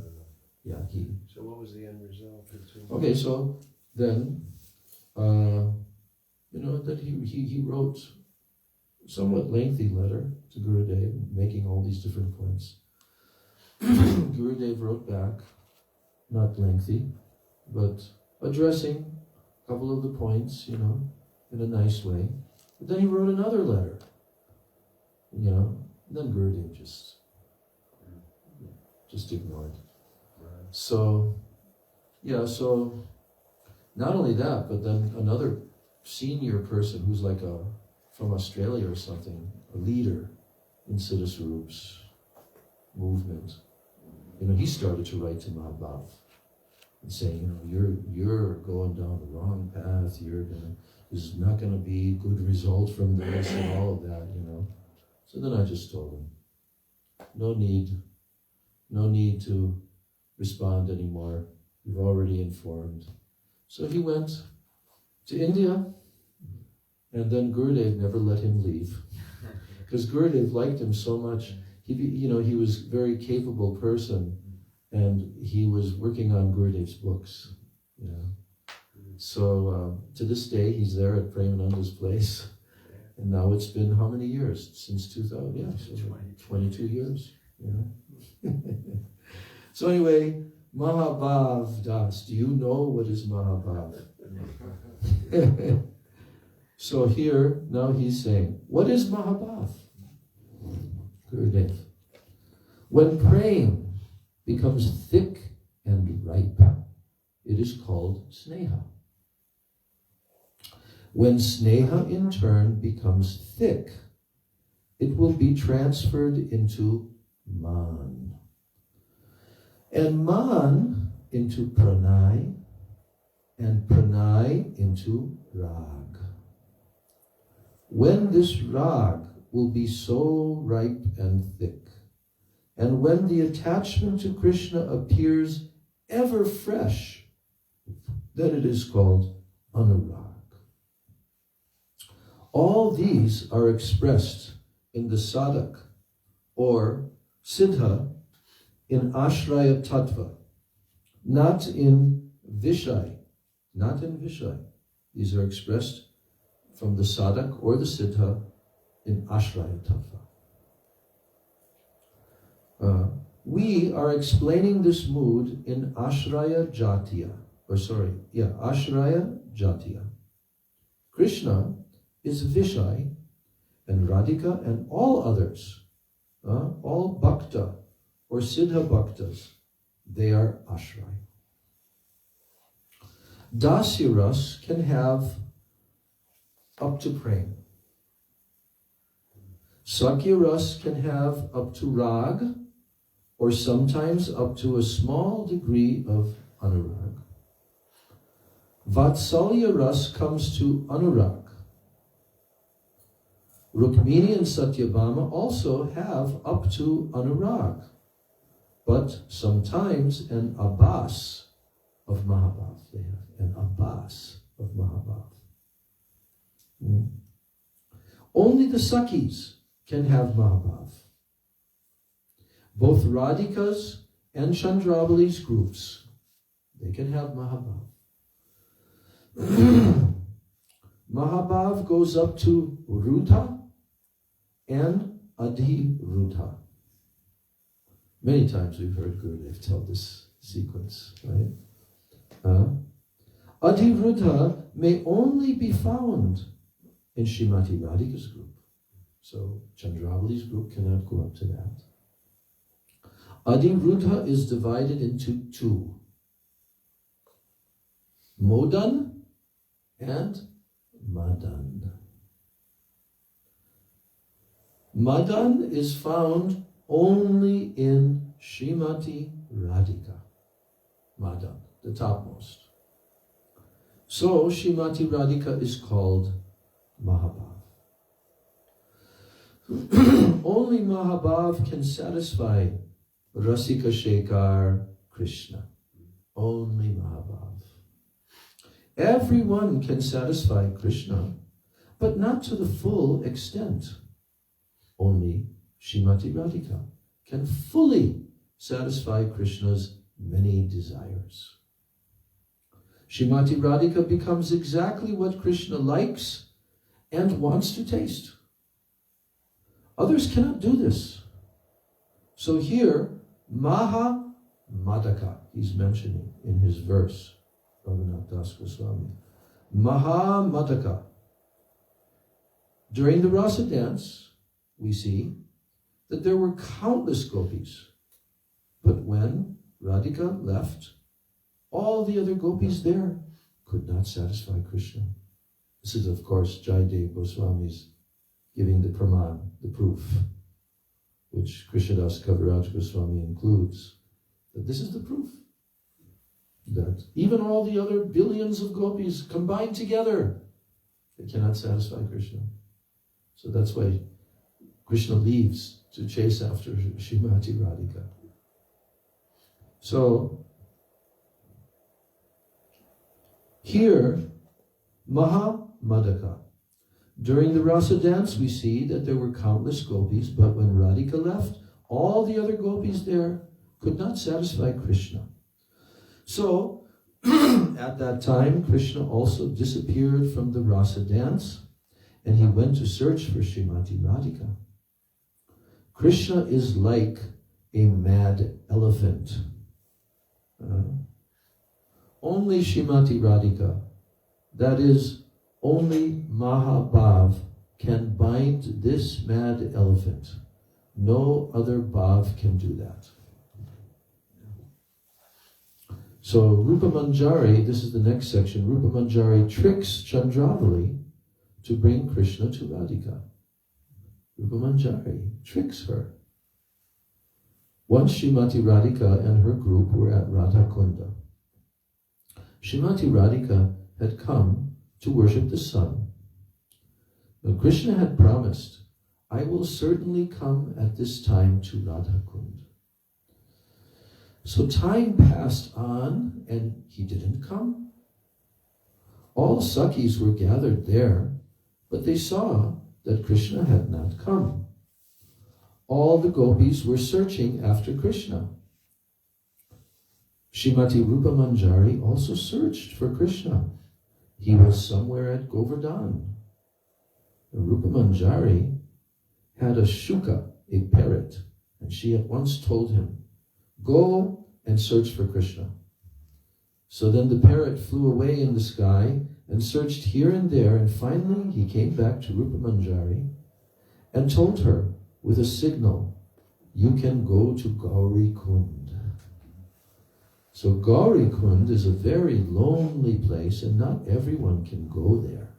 Speaker 3: Yeah, he.
Speaker 1: So what was the end result?
Speaker 3: Okay, so then, that he wrote somewhat lengthy letter to Gurudev, making all these different points. Gurudev wrote back, not lengthy, but addressing a couple of the points, in a nice way. But then he wrote another letter, and then Gurudev just ignored. So not only that, but then another senior person who's like from Australia or something, a leader in Siddha Swarup's movement, he started to write to Mahabhav and saying, you're going down the wrong path, there's not gonna be good result from this and all of that, So then I just told him, no need to respond anymore. You've already informed. So he went to India, and then Gurudev never let him leave. Because Gurudev liked him so much. He was a very capable person, and he was working on Gurudev's books. So to this day, he's there at Premananda's place. And now it's been how many years? Since 2000? Yeah, so 22 years. So anyway, Mahabhav Das, do you know what is Mahabhav? So here, now he's saying, what is Mahabhav? Gurudev. When praying becomes thick and ripe, it is called sneha. When sneha in turn becomes thick, it will be transferred into man. And man into pranay, and pranay into rag. When this rag will be so ripe and thick, and when the attachment to Krishna appears ever fresh, then it is called anurag. All these are expressed in the sadhak, or siddha, in ashraya tattva, not in vishay, These are expressed from the sadhak or the siddha in ashraya tattva. We are explaining this mood in ashraya jatiya, ashraya jatiya. Krishna is vishay, and Radhika and all others, all bhakta or siddha bhaktas, they are ashraya. Dasya Ras can have up to prem. Sakya Ras can have up to rag, or sometimes up to a small degree of anurag. Vatsalya Ras comes to anurag. Rukmini and Satyabhama also have up to anurag, but sometimes an abhas of Mahabhav. They have an abhas of Mahabhav. Only the Sakhis can have Mahabhav. Both Radhikas and Chandravali's groups, they can have Mahabhav. Mahabhav goes up to Rudha and Adhi-Rudha. Many times we've heard Gurudev tell this sequence, right? Adhi-Rudha may only be found in Srimati Radhika's group. So Chandravali's group cannot go up to that. Adhi-Rudha is divided into two. Modan and Madan. Madan is found only in Srimati Radhika. Madan, the topmost. So Srimati Radhika is called Mahabhav. Only Mahabhav can satisfy Rasika Shekhar Krishna. Only Mahabhav. Everyone can satisfy Krishna, but not to the full extent. Only Srimati Radhika can fully satisfy Krishna's many desires. Srimati Radhika becomes exactly what Krishna likes and wants to taste. Others cannot do this. So here, Maha Madaka, he's mentioning in his verse, Bhagavath Das Goswami. Maha Madaka. During the Rasa dance, we see that there were countless gopis. But when Radhika left, all the other gopis there could not satisfy Krishna. This is, of course, Jayadev Goswami's giving the praman, the proof, which Krishnadas Kaviraj Goswami includes, that this is the proof, that even all the other billions of gopis combined together, they cannot satisfy Krishna. So that's why Krishna leaves to chase after Srimati Radhika. So, here, Maha Madaka. During the Rasa dance, we see that there were countless gopis, but when Radhika left, all the other gopis there could not satisfy Krishna. So, at that time, Krishna also disappeared from the Rasa dance, and he went to search for Srimati Radhika. Krishna is like a mad elephant. Only Srimati Radhika, that is, only Mahabhav can bind this mad elephant. No other Bhav can do that. So Rupa Manjari, this is the next section, Rupa Manjari tricks Chandravali to bring Krishna to Radhika. Rupa Manjari tricks her. Once Srimati Radhika and her group were at Radha Kunda. Srimati Radhika had come to worship the sun. Now Krishna had promised, I will certainly come at this time to Radha Kund. So time passed on and he didn't come. All Sakhis were gathered there, but they saw that Krishna had not come. All the gopis were searching after Krishna. Srimati Rupa Manjari also searched for Krishna. He was somewhere at Govardhan. Rupa Manjari had a shuka, a parrot, and she at once told him, go and search for Krishna. So then the parrot flew away in the sky and searched here and there, and finally he came back to Rupa Manjari and told her with a signal, you can go to Gauri Kund. So Gaurikund is a very lonely place, and not everyone can go there.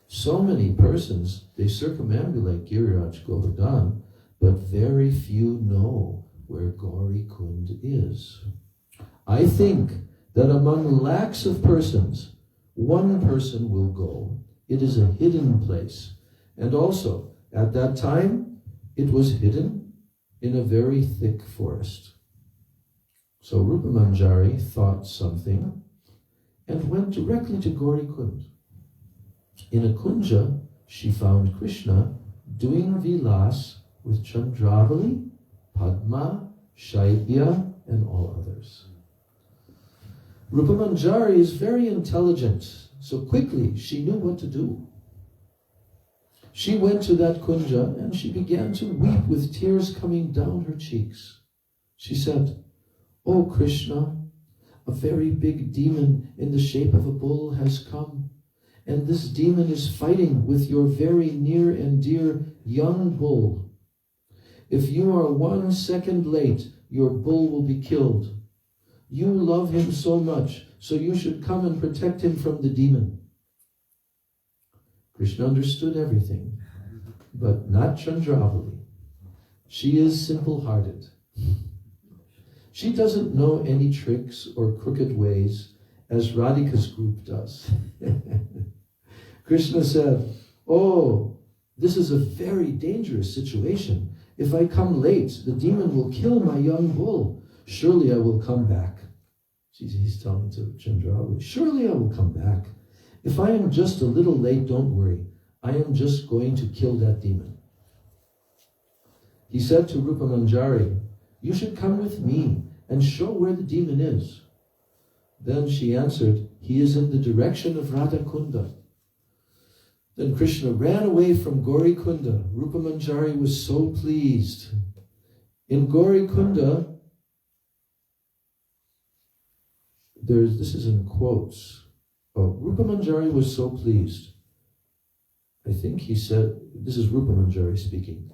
Speaker 3: So many persons, they circumambulate Giriraj Govardhan, but very few know where Gaurikund is. I think that among lakhs of persons, one person will go. It is a hidden place. And also, at that time, it was hidden in a very thick forest. So Rupa Manjari thought something and went directly to Gaurikund. In a kunja, she found Krishna doing vilas with Chandravali, Padma, Shaibya, and all others. Rupa Manjari is very intelligent, so quickly she knew what to do. She went to that kunja and she began to weep with tears coming down her cheeks. She said, "Oh Krishna, a very big demon in the shape of a bull has come, and this demon is fighting with your very near and dear young bull. If you are 1 second late, your bull will be killed. You love him so much, so you should come and protect him from the demon." Krishna understood everything, but not Chandravali. She is simple-hearted. She doesn't know any tricks or crooked ways as Radhika's group does. Krishna said, "Oh, this is a very dangerous situation. If I come late, the demon will kill my young bull. Surely I will come back." He's telling to Chandravali, "Surely I will come back. If I am just a little late, don't worry. I am just going to kill that demon." He said to Rupa Manjari, "You should come with me and show where the demon is." Then she answered, "He is in the direction of Radhakunda." Then Krishna ran away from Gaurikunda. Rupa Manjari was so pleased. In Gaurikunda, this is in quotes. Rupa Manjari was so pleased. I think he said, this is Rupa Manjari speaking.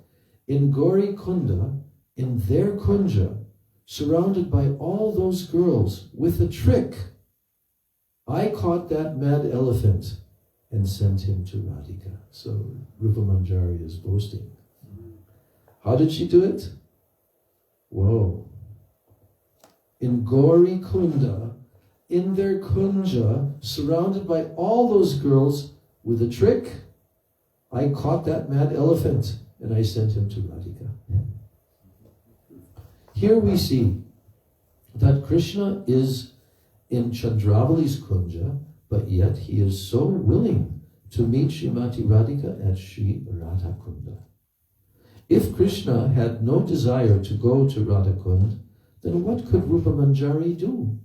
Speaker 3: In Gaurikunda, in their kunja, surrounded by all those girls, with a trick, I caught that mad elephant and sent him to Radhika. So Rupa Manjari is boasting. How did she do it? Whoa. In Gaurikunda, in their kunja, surrounded by all those girls, with a trick, I caught that mad elephant and I sent him to Radhika. Here we see that Krishna is in Chandravali's kunja, but yet he is so willing to meet Srimati Radhika at Sri Radha Kunda. If Krishna had no desire to go to Radhakund, then what could Rupa Manjari do?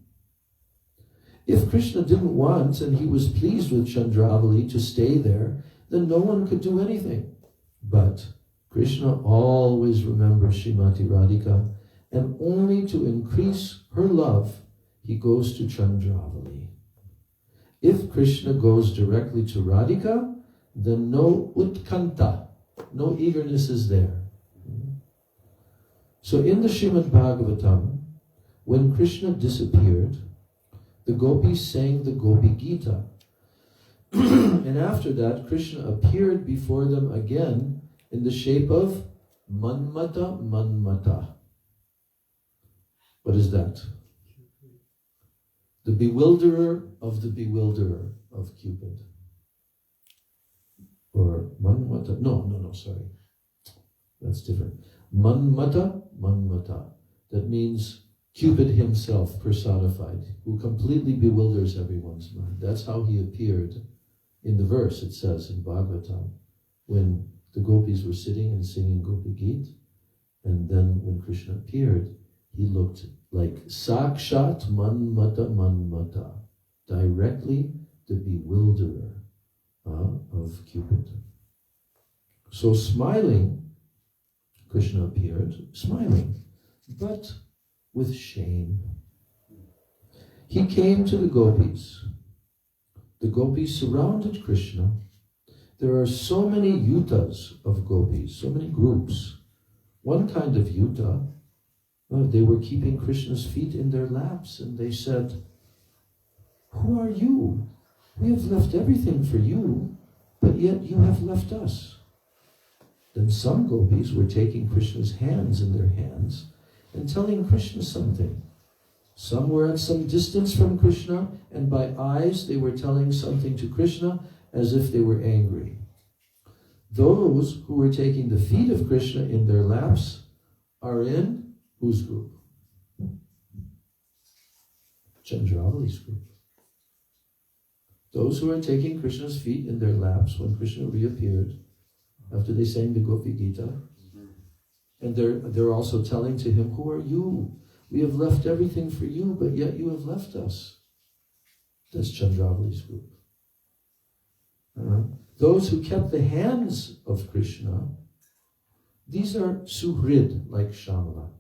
Speaker 3: If Krishna didn't want and he was pleased with Chandravali to stay there, then no one could do anything. But Krishna always remembers Srimati Radhika, and only to increase her love, he goes to Chandravali. If Krishna goes directly to Radhika, then no utkanta, no eagerness is there. So in the Srimad Bhagavatam, when Krishna disappeared, the gopis sang the Gopi Gita. And after that, Krishna appeared before them again in the shape of Manmata Manmata. What is that? The bewilderer of the bewilderer of Cupid. Or Manmata, no, sorry. That's different. Manmata, Manmata. That means Cupid himself personified, who completely bewilders everyone's mind. That's how he appeared in the verse, it says in Bhagavatam, when the gopis were sitting and singing Gopi Gita, and then when Krishna appeared, he looked like Sakshat Manmata Manmata, directly the bewilderer of Cupid. So smiling, Krishna appeared, smiling, but with shame. He came to the gopis. The gopis surrounded Krishna. There are so many yutas of gopis, so many groups. One kind of yuta They were keeping Krishna's feet in their laps, and they said, "Who are you? We have left everything for you, but yet you have left us." Then some gopis were taking Krishna's hands in their hands and telling Krishna something. Some were at some distance from Krishna, and by eyes they were telling something to Krishna as if they were angry. Those who were taking the feet of Krishna in their laps are in whose group? Chandravali's group. Those who are taking Krishna's feet in their laps when Krishna reappeared, after they sang the Gopi Gita, and they're also telling to him, "Who are you? We have left everything for you, but yet you have left us." That's Chandravali's group. Those who kept the hands of Krishna, these are Suhrid, like Shamala.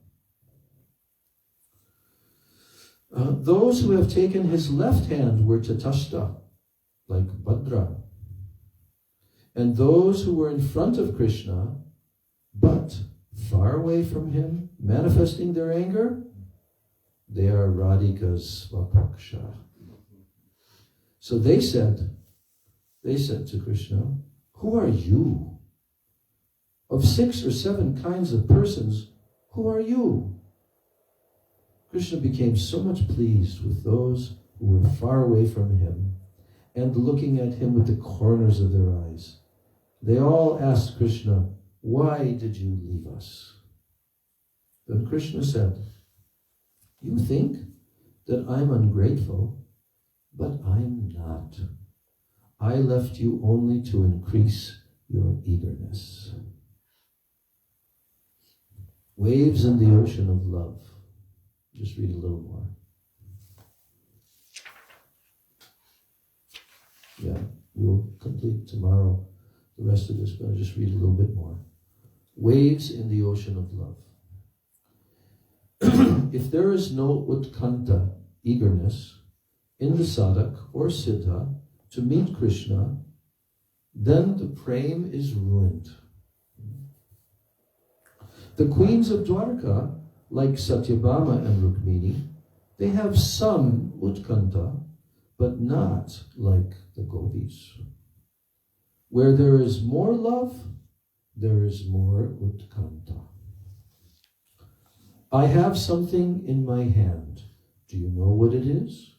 Speaker 3: Those who have taken his left hand were Tatashta, like Bhadra. And those who were in front of Krishna, but far away from him, manifesting their anger, they are Radhika's Svapaksha. So they said to Krishna, "Who are you? Of 6 or 7 kinds of persons, who are you?" Krishna became so much pleased with those who were far away from him and looking at him with the corners of their eyes. They all asked Krishna, "Why did you leave us?" Then Krishna said, "You think that I'm ungrateful, but I'm not. I left you only to increase your eagerness." Waves in the ocean of love. Just read a little more. Yeah, we'll complete tomorrow the rest of this, but I'll just read a little bit more. Waves in the ocean of love. If there is no utkanta, eagerness, in the sadhak or siddha to meet Krishna, then the prem is ruined. The queens of Dwarka, like Satyabhama and Rukmini, they have some utkanta, but not like the gopis. Where there is more love, there is more utkanta. I have something in my hand. Do you know what it is?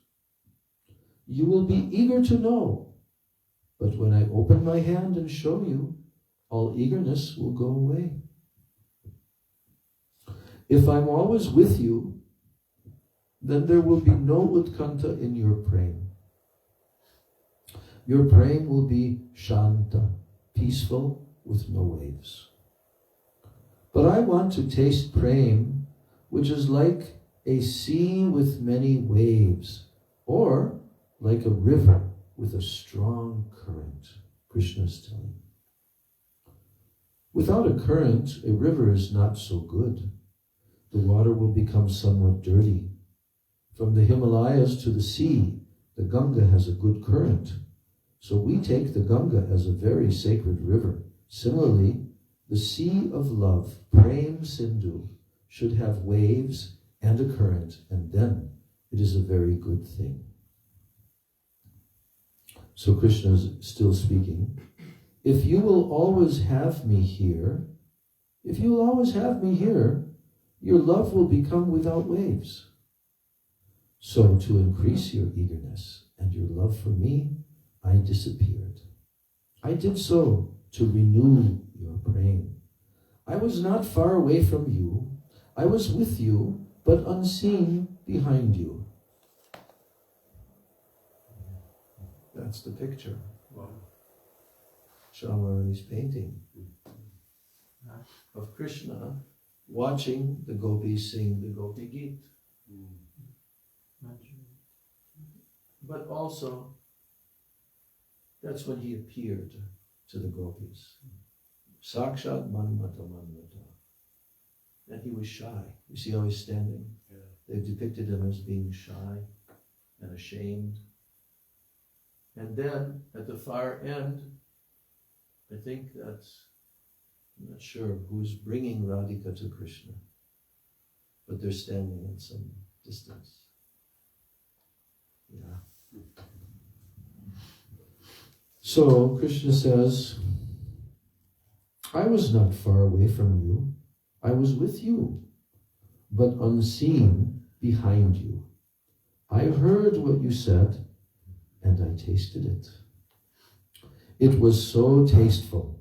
Speaker 3: You will be eager to know. But when I open my hand and show you, all eagerness will go away. If I'm always with you, then there will be no utkanta in your prem. Your prem will be shanta, peaceful with no waves. But I want to taste prem, which is like a sea with many waves, or like a river with a strong current, Krishna is telling. Without a current, a river is not so good. The water will become somewhat dirty. From the Himalayas to the sea, the Ganga has a good current. So we take the Ganga as a very sacred river. Similarly, the sea of love, Prem Sindhu, should have waves and a current, and then it is a very good thing. So Krishna is still speaking. If you will always have me here, your love will become without waves. So to increase your eagerness and your love for me, I disappeared. I did so to renew your praying. I was not far away from you. I was with you, but unseen behind you. That's the picture. Wow. Shamarani's painting of Krishna watching the gopis sing the Gopi Gita. But also, that's when he appeared to the gopis. Sakshat Manmata Manmata. And he was shy. You see how he's standing? Yeah. They've depicted him as being shy and ashamed. And then, at the far end, I think that's, I'm not sure who's bringing Radhika to Krishna. but they're standing at some distance. Yeah. So Krishna says, I was not far away from you. I was with you, but unseen behind you. I heard what you said, and I tasted it. It was so tasteful.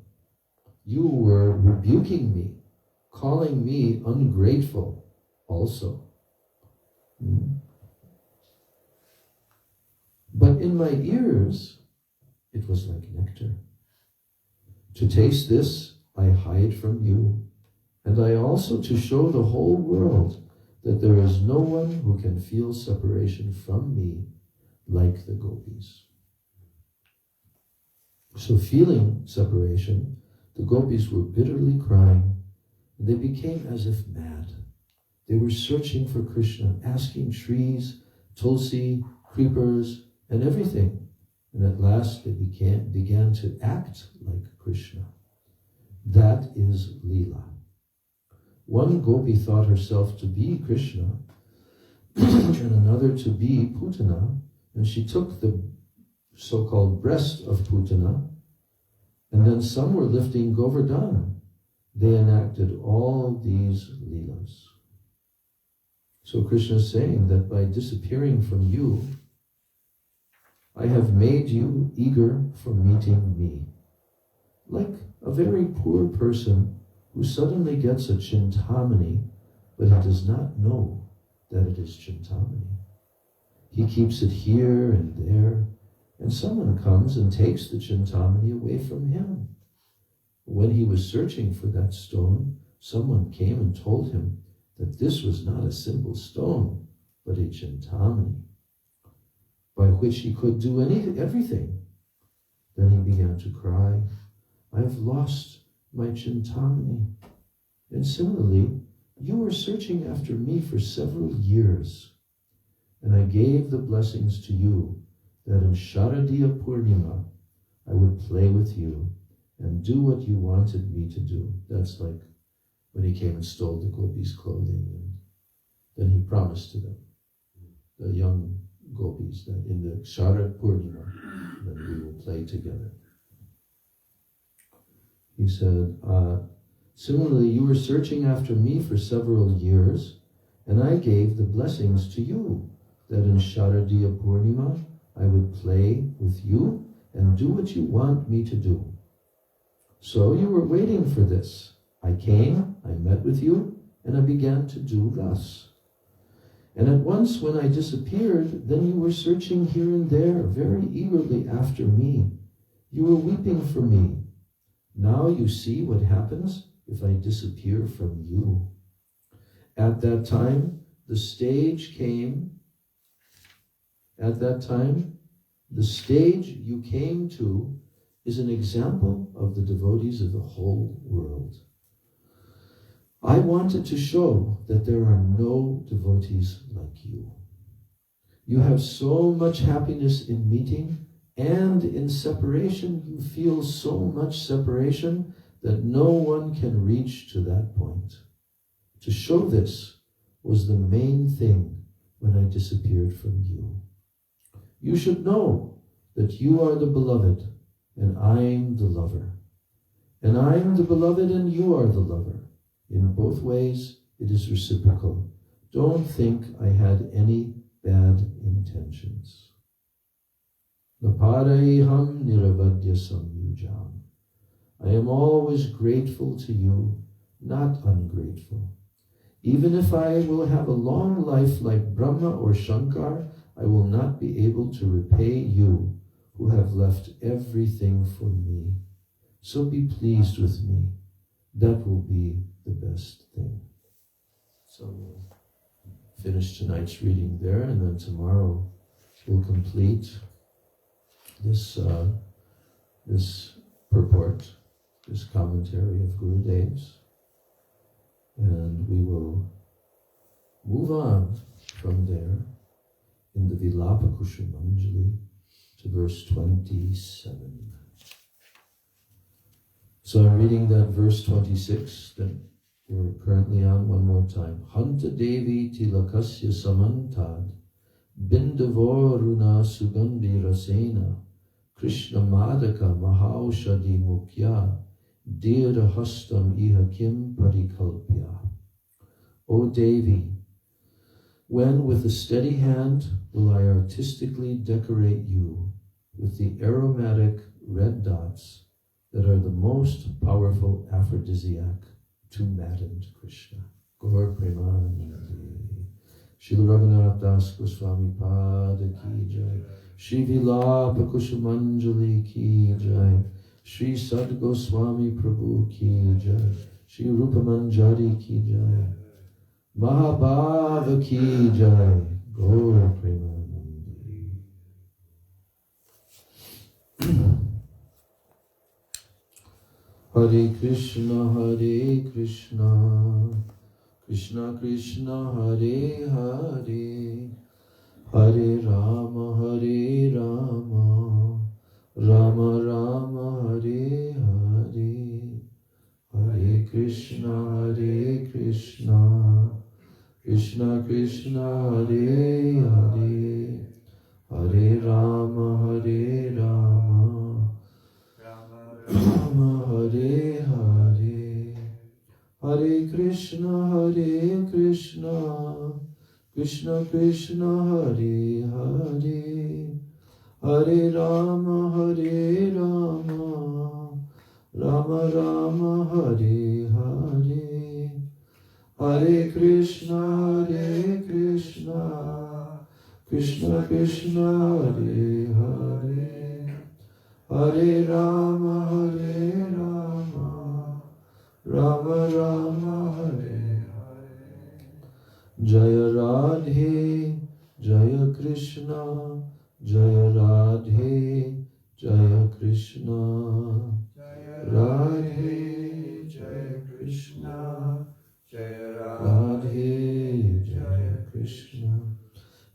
Speaker 3: You were rebuking me, calling me ungrateful also. But in my ears, it was like nectar. To taste this, I hide from you, and I also to show the whole world that there is no one who can feel separation from me like the gopis. So feeling separation, the gopis were bitterly crying, and they became as if mad. They were searching for Krishna, asking trees, tulsi, creepers, and everything. And at last they began to act like Krishna. That is Leela. One gopi thought herself to be Krishna, and another to be Putana, and she took the so-called breast of Putana, and then some were lifting Govardhan. They enacted all these Leelas. So Krishna is saying that by disappearing from you, I have made you eager for meeting me. Like a very poor person who suddenly gets a chintamani, but he does not know that it is chintamani. He keeps it here and there, and someone comes and takes the chintamani away from him. When he was searching for that stone, someone came and told him that this was not a simple stone, but a chintamani, by which he could do everything. Then he began to cry, I have lost my chintamani. And similarly, you were searching after me for several years, and I gave the blessings to you that in Sharadiya Purnima I would play with you and do what you wanted me to do. That's like when he came and stole the gopis' clothing, and then he promised to them, the young gopis, that in the Sharad Purnima, that we will play together. He said, similarly, you were searching after me for several years, and I gave the blessings to you, that in Sharadiya Purnima I would play with you and do what you want me to do. So you were waiting for this. I came, I met with you, and I began to do thus. And at once when I disappeared, then you were searching here and there very eagerly after me. You were weeping for me. Now you see what happens if I disappear from you. At that time, the stage came. At that time, the stage you came to is an example of the devotees of the whole world. I wanted to show that there are no devotees like you. You have so much happiness in meeting, and in separation you feel so much separation that no one can reach to that point. To show this was the main thing when I disappeared from you. You should know that you are the beloved, and I'm the lover. And I'm the beloved, and you are the lover. In both ways, it is reciprocal. Don't think I had any bad intentions. Naparayham niravadya samyujam. I am always grateful to you, not ungrateful. Even if I will have a long life like Brahma or Shankar, I will not be able to repay you who have left everything for me. So be pleased with me. That will be the best thing. So we'll finish tonight's reading there, and then tomorrow we'll complete this purport, this commentary of Gurudev's, and we will move on from there in the Vilapa-kusumanjali to verse 27. So I'm reading that verse 26 that We're currently on one more time. Hanta Devi Tilakasya Samantad Bindavoruna Sugandhi Rasena Krishna Madaka Mahaushadi Mukya Dira Hastam Ihakim Parikalpya. O Devi, when with a steady hand will I artistically decorate you with the aromatic red dots that are the most powerful aphrodisiac to maddened Krishna. Gaur Premanandi. Srila Raghunath Das Goswami Pada Ki Jai. Shri Vilapa-kusumanjali Ki Jai. Shri Sad Goswami Prabhu Ki Jai. Shri Rupa-manjari Ki Jai. Mahabhava Ki Jai. Gaur Premanandi. Hare Krishna, Hare Krishna, Krishna Krishna, Hare Hare, Hare Rama, Hare Rama, Rama Rama, Hare Hare, Hare Krishna, Hare Krishna, Krishna Krishna, Hare Hare, Hare Rama, Hare Rama, Rama Hare Hare, Hare Krishna, Krishna Krishna, Hare Hare, Hare Rama, Hare Rama, Rama Rama, Hare Hare, Hare Krishna, Krishna Krishna, Hare Hare, Hare Rama, Hare Rama, Rama Rama, Hare Hare. Jaya Radhe, Jaya Krishna, Jaya Radhe, Jaya Krishna, Radhe, Jaya Krishna, Jaya Radhe, Jaya Krishna,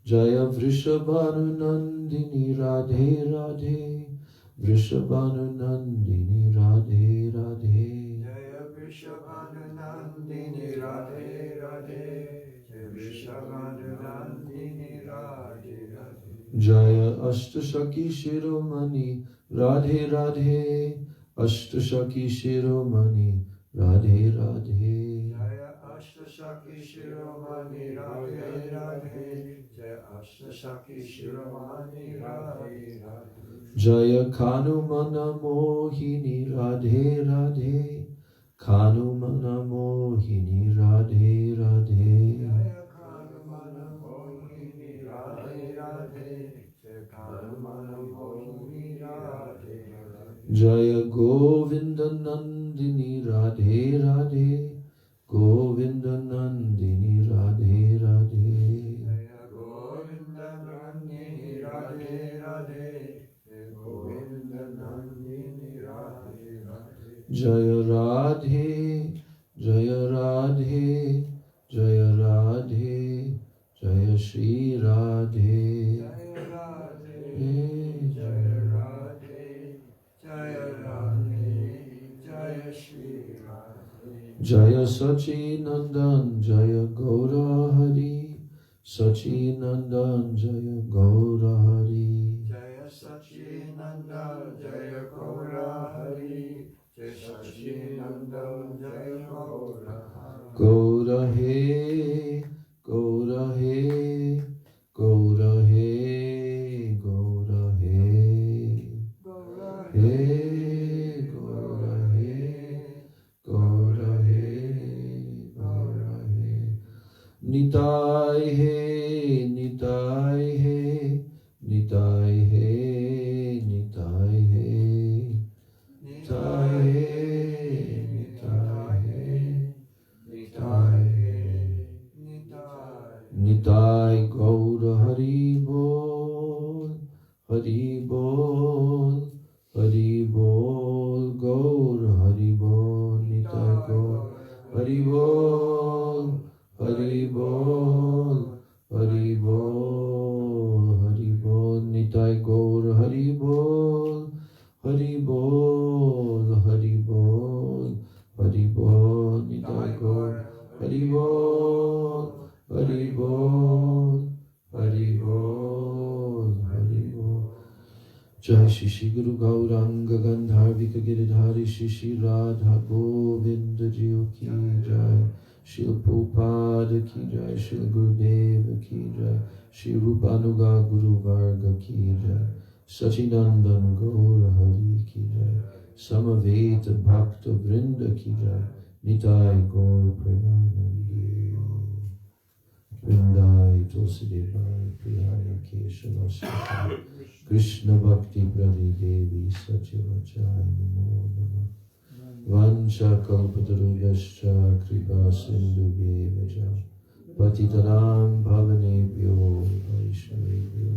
Speaker 3: Jaya Vrishabhanu Nandini, Radhe Radhe, Vrishabhanu Nandini, Radhe Radhe,
Speaker 2: Jaya Vrishabhanu Nandini, Radhe Radhe, Jaya Vrishabhanu Nandini, Radhe Radhe,
Speaker 3: Jaya Ashtashaki Shiromani, Radhe Radhe, Ashtashaki Shiromani, Radhe Radhe,
Speaker 2: Jaya Ashtashaki Shiromani, Radhe Radhe, Jaya Ashtashaki Shiromani, Radhe Radhe,
Speaker 3: Jaya Kanumana Mohini, Radhe Radhe, Kanumana Mohini, Radhe Radhe,
Speaker 2: Jaya Kanumana Mohini, Radhe Radhe, Jaya Kanumana Mohini, Radhe Radhe,
Speaker 3: Jaya Govinda Nandini, Radhe Radhe, Govinda Nandini, Radhe Radhe,
Speaker 2: Jaya Govinda Nandini, Radhe Radhe, Jaya Govinda Nandini, Radhe Radhe,
Speaker 3: Jaya Radhe, Jaya Radhe, Jaya Radhe, Jaya Shri Radhe,
Speaker 2: Jaya Radhe, Jaya Radhe, Jaya Radhe, Jaya Shri Radhe,
Speaker 3: Jaya Sachi Nandan, Jaya Gaura Hari, Sachi Nandan, Jaya Gaura Hari,
Speaker 2: Jaya Sachinanda, Jaya Gaura Hari, Jaya Sachinanda, Jaya Gaura Hari,
Speaker 3: Gaura He, Gaura He, Gaura He, Gaura He,
Speaker 2: Gaura
Speaker 3: He, Gaura He, Gaura He, Gaura He, Nitai He, Nitai He, Nitai He, Nitai He, Nitai He, Nitai He, Nitai He, Nitai Gaura Hari Bol, Hari Bol, Hari Bol, Gaura Hari Bol, Nitai Gaura Hari Bol, Hari Bol, Jai Shri Guru Gauranga Gandharvika Giridhari Shri Radha Govinda Jiyo Ki Jai Srila Prabhupada Ki Jai Srila Gurudev Ki Jai Shri Rupanuga Guru Varga Ki Jai Sachinandan Gaura Hari Ki Jai Samaveta Bhakta Vrinda Ki Jai Nitai Gaur Premanandi Vrindai Tulsidevai Priyaya Keshava Sri Krishna Bhakti Prani Devi Satyavachai Namo Namah Vancha Kalpatarubhascha Kripa Sindhu Devaja Patitanam Bhavanebhyo Vaishnavebhyo